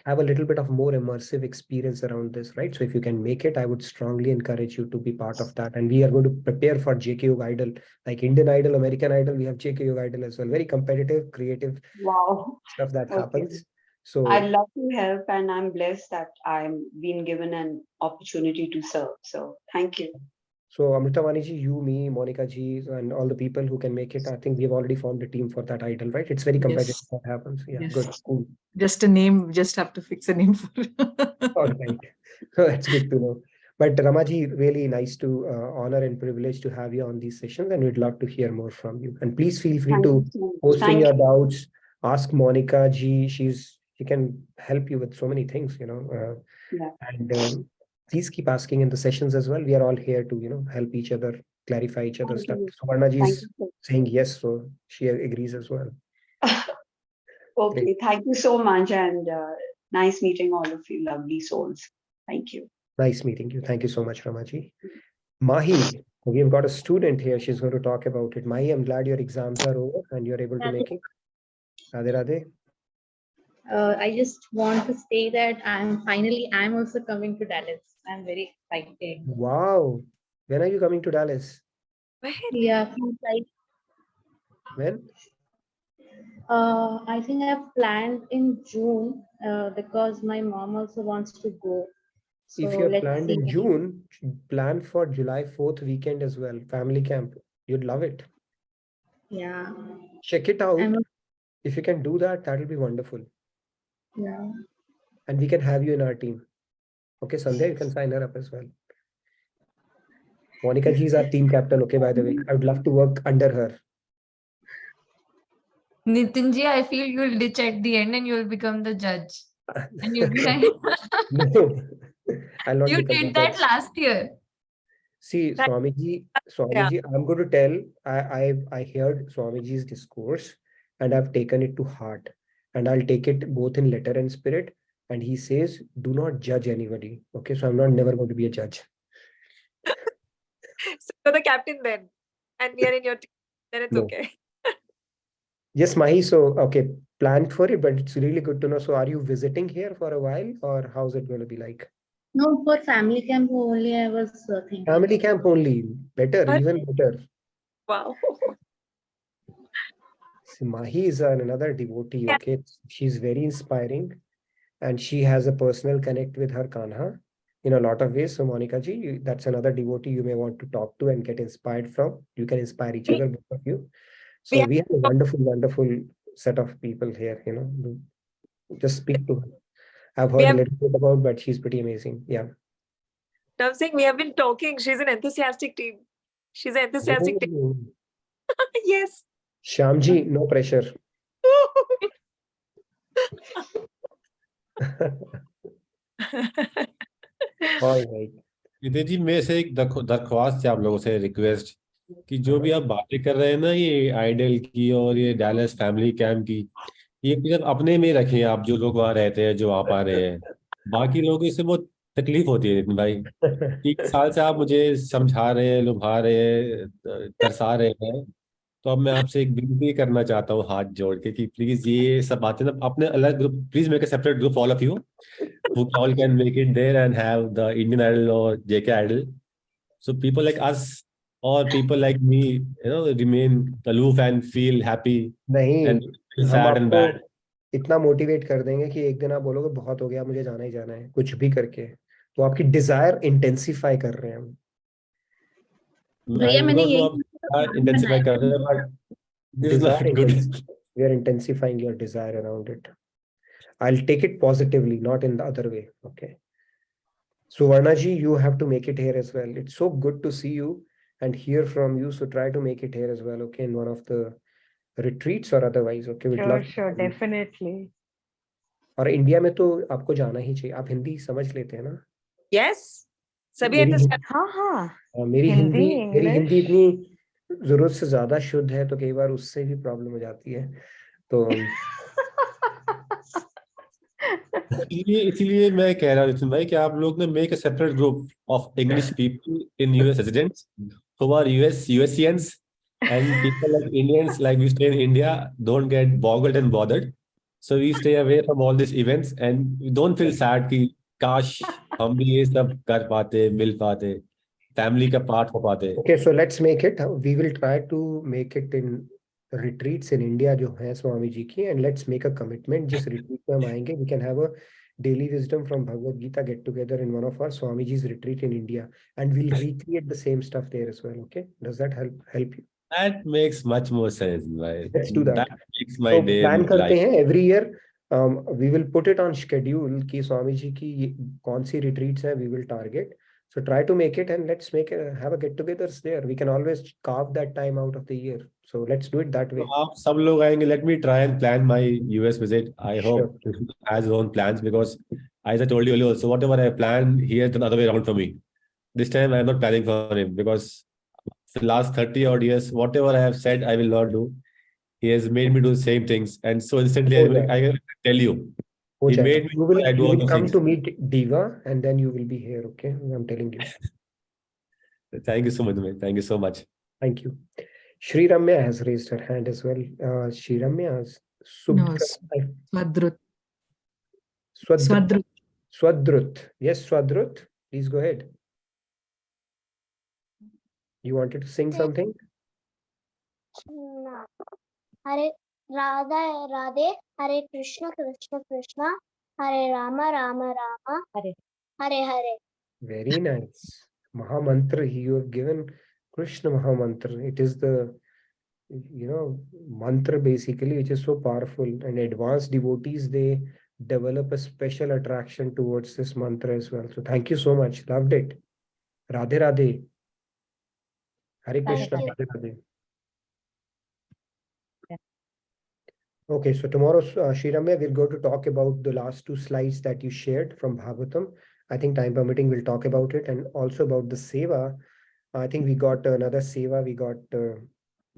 have a little bit of more immersive experience around this, right? So if you can make it, I would strongly encourage you to be part of that. And we are going to prepare for JKO Idol, like Indian Idol, American Idol. We have JKO Idol as well. Very competitive, creative stuff that happens. So I'd love to help, and I'm blessed that I'm being given an opportunity to serve. So thank you. So Amritavani ji, you, me, Monica ji, and all the people who can make it, I think we've already formed a team for that idol, right? It's very competitive. Yes. What happens? Yeah, Yes. good, cool. Just a name, just have to fix a name for All right. That's good to know. But Ramaji, really nice to honor and privilege to have you on these sessions, and we'd love to hear more from you. And please feel free to post in your doubts, ask Monica ji. She can help you with so many things, Yeah. And please keep asking in the sessions as well. We are all here to, help each other, clarify each other's stuff. Suvarna ji is saying yes, so she agrees as well. Okay, Great. thank you so much, and nice meeting all of you lovely souls. Thank you. Nice meeting you. Thank you so much, Ramaji. Mahi, we've got a student here. She's going to talk about it. Mahi, I'm glad your exams are over and you're able to make it. Radhe Radhe. I just want to say that I'm also coming to Dallas. I'm very excited. Wow. When are you coming to Dallas? Yeah, When? I think I've planned in June because my mom also wants to go. So If you're let's planned see. in June, plan for July 4th weekend as well. Family camp. You'd love it. Yeah. Check it out. If you can do that, that'll be wonderful. Yeah. And we can have you in our team. Okay, Sandhya, you can sign her up as well. Monica ji is our team captain. Okay, by the way, I would love to work under her. Nitinji, I feel you'll ditch at the end and you'll become the judge. And you'll be like, No, I'll not you become did the that judge. last year. See, Swamiji, I'm going to tell, I heard Swamiji's discourse and I've taken it to heart, and I'll take it both in letter and spirit. And he says, do not judge anybody. Okay, so I'm not never going to be a judge. So you're the captain then, and we are in your team. Then it's No. okay. Yes, Mahi. So, okay, planned for it, but it's really good to know. So are you visiting here for a while, or how's it going to be like? No, for family camp only I was thinking. Family camp only. Better, even better. Wow. See, Mahi is another devotee, okay? She's very inspiring and she has a personal connect with her Kanha in a lot of ways. So Monica ji, that's another devotee you may want to talk to and get inspired from. You can inspire each other, both of you. So we have a wonderful, wonderful set of people here, you know. Just speak to her. I've heard a little bit about, but she's pretty amazing. Yeah. I'm saying we have been talking. She's an enthusiastic team. She's an enthusiastic team. Oh, Yes. Shyamji, no pressure. All right. Nitin ji, मेरे से एक दरख्वास्त है आप लोगों से, request, कि जो भी आप बातें कर रहे हैं ना, ये आइडल की और ये डैलस फैमिली कैंप की, ये सिर्फ अपने में रखें आप, जो लोग वहाँ रहते हैं, जो आप आ रहे हैं। बाकी लोगों से बहुत तकलीफ होती है नितिन भाई। 1 साल से आप मुझे समझा रहे हैं, लुभा रहे हैं, तरसा रहे हैं। तो अब मैं आपसे एक विनती करना चाहता हूँ हाथ जोड़ के, कि प्लीज ये सब बातें ना अपने अलग group, please make a separate group all of you who all can make it there and have the Indian Idol or JK Idol. So people like us or people like me, remain aloof and feel happy and नहीं, feel हम sad and आपको bad. इतना motivate कर देंगे कि एक दिन आप बोलोगे बहुत हो गया, मुझे जाना ही जाना है, कुछ भी करके। तो आपकी डिजायर इंटेंसिफाई कर रहे हैं हम। भैया मैंने Because वो यही आप intensify कर रहे हैं, but this is not good. We are intensifying your desire around it. I'll take it positively, not in the other way. Okay. Suvarna ji, you have to make it here as well. It's so good to see you and hear from you. So try to make it here as well. Okay, in one of the retreats or otherwise. Okay, we'd love. Sure, definitely. और India में तो आपको जाना ही चाहिए। आप हिंदी समझ लेते हैं ना? Yes. सभी मेरी हाँ मेरी हिंदी, हिंदी इतनी जरूरत से ज्यादा शुद्ध है, तो कई बार उससे भी प्रॉब्लम हो जाती है। तो इसीलिए मैं कह रहा हूँ नितिन भाई कि आप लोग ने make a separate group of English people in US residents who are USians and people like Indians, like we stay in India, don't get boggled and bothered. So we stay away from all these events and we don't feel sad कि काश हम भी ये सब कर पाते, मिल पाते, family का पार्ट हो पाते। Okay, so let's make it. We will try to make it in retreats in India जो है स्वामी जी की, and let's make a commitment. जिस retreat में हम आएंगे, we can have a daily wisdom from Bhagavad Gita get together in one of our Swami Ji's retreat in India, and we'll recreate the same stuff there as well. Okay, does that help you? That makes much more sense, right? Let's do that. That makes my So day plan and करते life. हैं every year. We will put it on schedule कि स्वामी जी की कौन सी retreats हैं, we will target. So try to make it and let's have a get-togethers there. We can always carve that time out of the year. So let's do it that way. आप सब लोग आएंगे. Let me try and plan my US visit. I Sure. hope he has his own plans, because as I told you earlier, so whatever I plan, he has done the other way around for me. This time I am not planning for him, because for the last 30 odd years, whatever I have said I will not do, he has made me do the same things. And so instantly I can tell you, हो he जाएगा. made me You will do all those come things. to meet Diva and then you will be here. Okay, I'm telling you. Thank you so much, man. Thank you so much. Thank you. Shri Ramya has raised her hand as well. Shri Ramya, Swadrut. Swadrut. Yes, Swadrut. Please go ahead. You wanted to sing something? Hare Radha Radhe, Hare Krishna Krishna Krishna, Hare Rama Rama Rama, Hare Hare. Very nice. Mahamantra, you have given Krishna Mahamantra. It is the, mantra basically, which is so powerful. And advanced devotees, they develop a special attraction towards this mantra as well. So thank you so much. Loved it. Radhe Radhe. Hare Krishna. Radhe Radhe. Okay, so tomorrow, Shri Ramya, we're going to talk about the last 2 slides that you shared from Bhagavatam. I think time permitting, we'll talk about it, and also about the seva. I think we got another seva. We got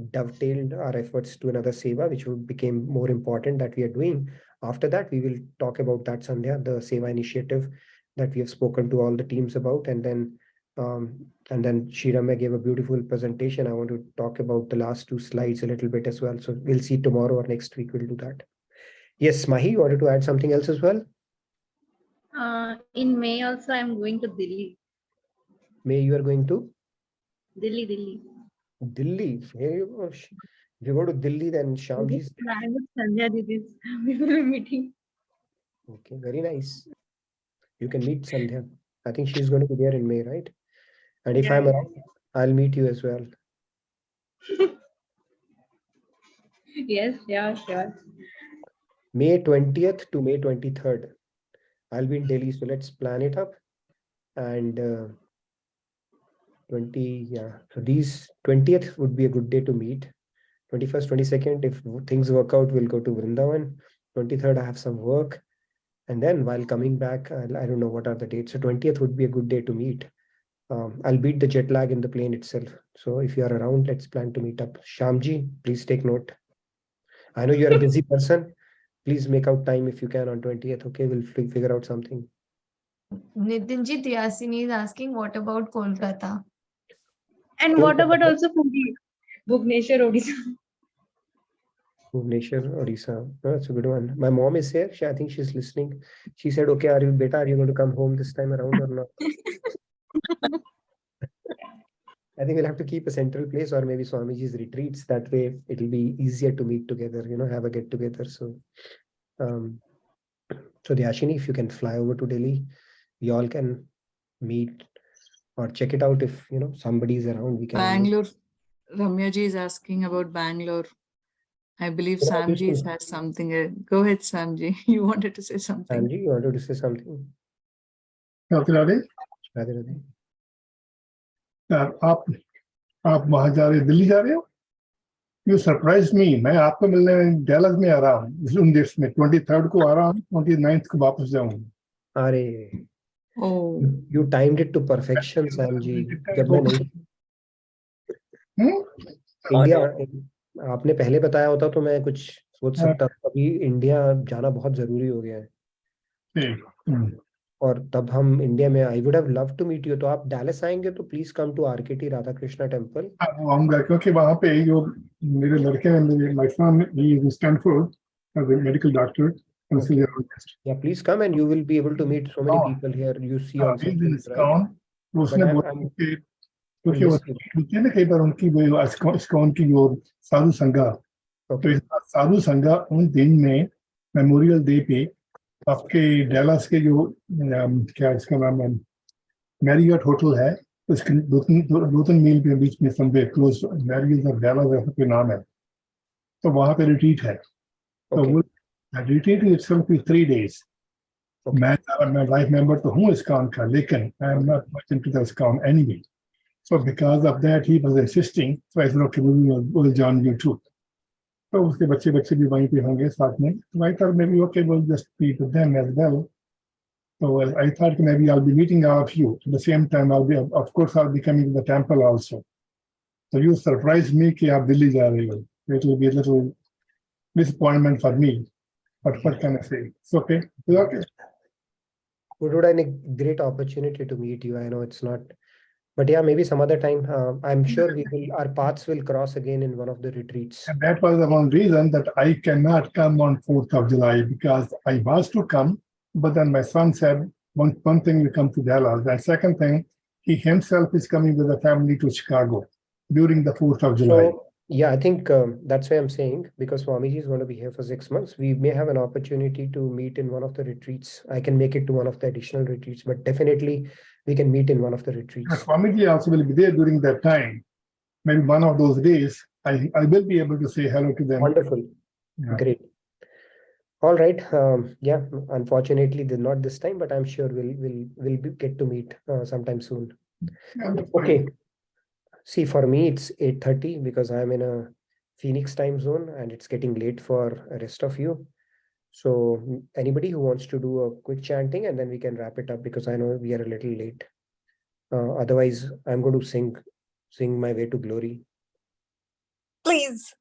dovetailed our efforts to another seva, which became more important that we are doing. After that, we will talk about that Sandhya, the seva initiative that we have spoken to all the teams about, and then Shri Ramya gave a beautiful presentation. I want to talk about the last 2 slides a little bit as well. So we'll see tomorrow or next week. We'll do that. Yes, Mahi, you wanted to add something else as well? In May also, I'm going to Delhi. May you are going to Delhi. Delhi. Here you go. If you go to Delhi, then Shamji's. I'm with Sandhya Didi's. We will be meeting. Okay, very nice. You can meet Sandhya. I think she's going to be there in May, right? And if I'm around, I'll meet you as well. Yes, yeah, sure. May 20th to May 23rd. I'll be in Delhi, so let's plan it up. And 20, yeah. So these 20th would be a good day to meet. 21st, 22nd, if things work out, we'll go to Vrindavan. 23rd, I have some work. And then while coming back, I don't know what are the dates. So 20th would be a good day to meet. I'll beat the jet lag in the plane itself. So if you are around, let's plan to meet up. Shamji, please take note. I know you're a busy person. Please make out time if you can on 20th. Okay, we'll figure out something. Nitinji Yasini is asking, what about Kolkata? And what about also Puri? Bhubaneswar, Odisha. Bhubaneswar, Odisha. Oh, that's a good one. My mom is here. I think she's listening. She said, okay, are you going to come home this time around or not? I think we'll have to keep a central place or maybe Swamiji's retreats. That way it'll be easier to meet together, have a get together. So, so Dhyashini, if you can fly over to Delhi, we all can meet or check it out. If, somebody is around, we can. Bangalore. Ramyaji is asking about Bangalore. I believe Samji has something. Go ahead, Samji. You wanted to say something. Samji, you wanted to say something? Radhe Radhe Radhe Radhe आप वहां जा रहे, दिल्ली जा रहे हो? You surprised me. मैं आपको मिलने डैलस में आ रहा हूँ उन देश में 23rd को आ रहा हूँ, 29th को वापस जाऊंगा. अरे, oh, you timed it to perfection, Samji. जब मैं नहीं इंडिया, आपने पहले बताया होता तो मैं कुछ सोच सकता. अभी इंडिया जाना बहुत जरूरी हो गया है. और तब हम इंडिया में, I would have love to meet you. तो आप डैलस आएंगे तो please come to RKT Radha Krishna temple. आऊंगा क्योंकि वहां पे जो मेरे लड़के हैं, मेरे my son he is Stanford as a medical doctor. Yeah, please come and you will be able to meet so many people here. You see on social, right? उसने बोला कि क्योंकि वो होती है ना कई बार उनकी वो इस्कॉन की वो साधु संघा. तो इस साधु संघा उन दिन में मेमोरियल डे पे आपके डैलस के जो क्या इसका नाम है मैरियट होटल है, उसके दो तीन मील के बीच में समझे क्लोज मैरियट ऑफ डैलस ऐसा कोई नाम है. तो वहां पे रिट्रीट है. तो वो रिट्रीट इटसेल्फ इज 3 days. मैं लाइफ मेंबर तो हूँ इस्कॉन का, लेकिन I am not much into the ISKCON anyway. So because of that, he was insisting. So I said, okay, we'll join you too. So उसके बच्चे भी वहीं पे होंगे साथ में. So I thought maybe okay, we'll just be with them as well. So I thought maybe I'll be meeting all of you. At the same time, of course, I'll be coming to the temple also. So you surprised me कि आप दिल्ली जा रहे हो. It will be a little disappointment for me. But what can I say? It's okay. It's okay. It would have been a great opportunity to meet you. I know it's not. But yeah, maybe some other time. I'm sure our paths will cross again in one of the retreats. And that was the one reason that I cannot come on 4th of July because I was to come, but then my son said one thing will come to Dallas. And second thing, he himself is coming with the family to Chicago during the 4th of July. So, yeah, I think that's why I'm saying, because Swamiji is going to be here for 6 months, we may have an opportunity to meet in one of the retreats. I can make it to one of the additional retreats, but definitely we can meet in one of the retreats. Swamiji also will be there during that time. Maybe one of those days, I will be able to say hello to them. Wonderful. Yeah. Great. All right. Yeah, unfortunately, not this time, but I'm sure we'll get to meet sometime soon. Yeah, okay. See, for me, it's 8:30 because I'm in a Phoenix time zone and it's getting late for the rest of you. So anybody who wants to do a quick chanting and then we can wrap it up because I know we are a little late. Otherwise, I'm going to sing my way to glory. Please.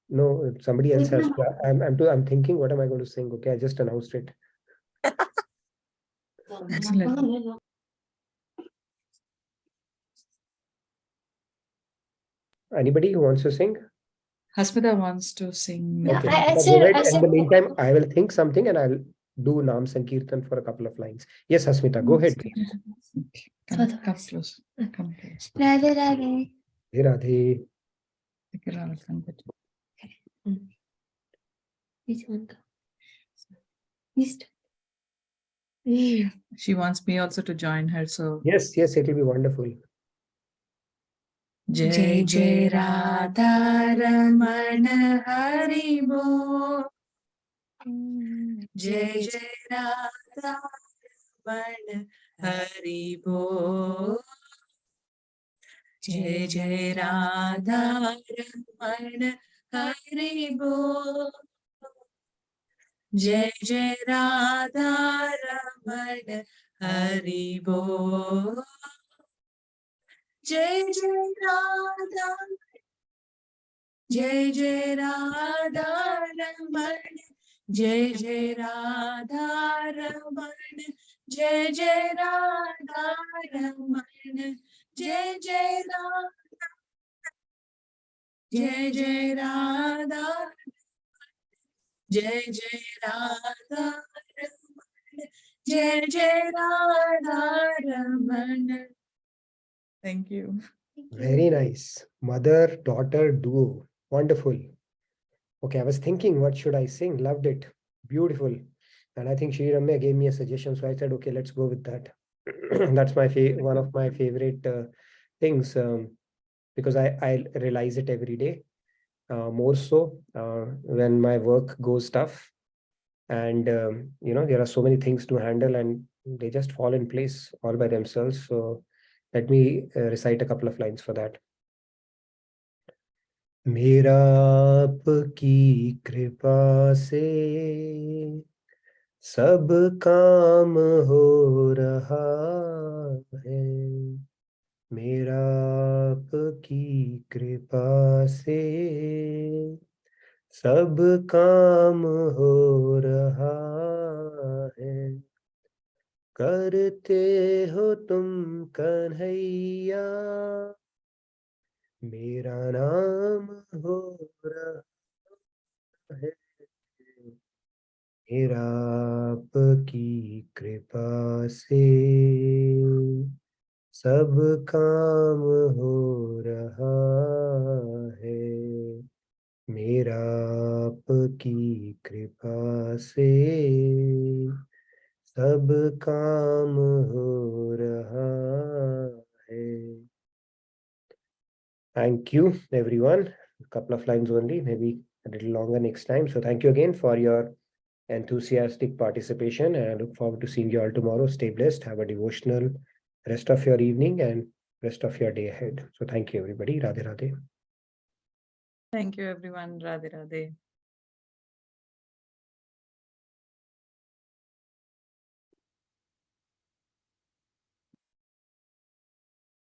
No, somebody else has. I'm thinking, what am I going to sing? Okay, I just announced it. Anybody who wants to sing? Hasmita wants to sing. Okay. I Go said, ahead. In the meantime, I will think something and I'll do Nam Sankirtan for a couple of lines. Yes, Hasmita, go ahead, please. Come close. Come close. Radhe Radhe. Hey, Radhe. Which one? She wants me also to join her, so. Yes, yes, it will be wonderful. Jai Jai Radha Ramana Hari Bo. Jai Jai Radha Ramana Hari Bo. Jai Jai Radha Ramana Hari Bo. Jai Jai Radha Ramana Hari Bo. Jai Jai Radha. Jai Jai Radha Ramana. Jai Jai Radha Ramana. Jai Jai Radha Ramana. Jai Jai Radha. Jai Jai Radha. Jai Jai Radha Ramana. Jai Jai Radha Ramana. Thank you. Very nice. Mother-daughter duo. Wonderful. Okay, I was thinking, what should I sing? Loved it. Beautiful. And I think Shri Ramya gave me a suggestion. So I said, okay, let's go with that. That's my one of my favorite things because I realize it every day. More so when my work goes tough. And, there are so many things to handle and they just fall in place all by themselves. So let me recite a couple of lines for that. मेरा आपकी कृपा से सब काम हो रहा है मेरा आपकी कृपा से सब काम हो रहा है करते हो तुम कन्हैया मेरा नाम हो रहा है मेरा आपकी कृपा से सब काम हो रहा है मेरा आपकी कृपा से सब काम हो रहा है. Thank you, everyone. A couple of lines only, maybe a little longer next time. So thank you again for your enthusiastic participation, and I look forward to seeing you all tomorrow. Stay blessed. Have a devotional rest of your evening and rest of your day ahead. So thank you, everybody. Radhe Radhe. Thank you, everyone. Radhe Radhe.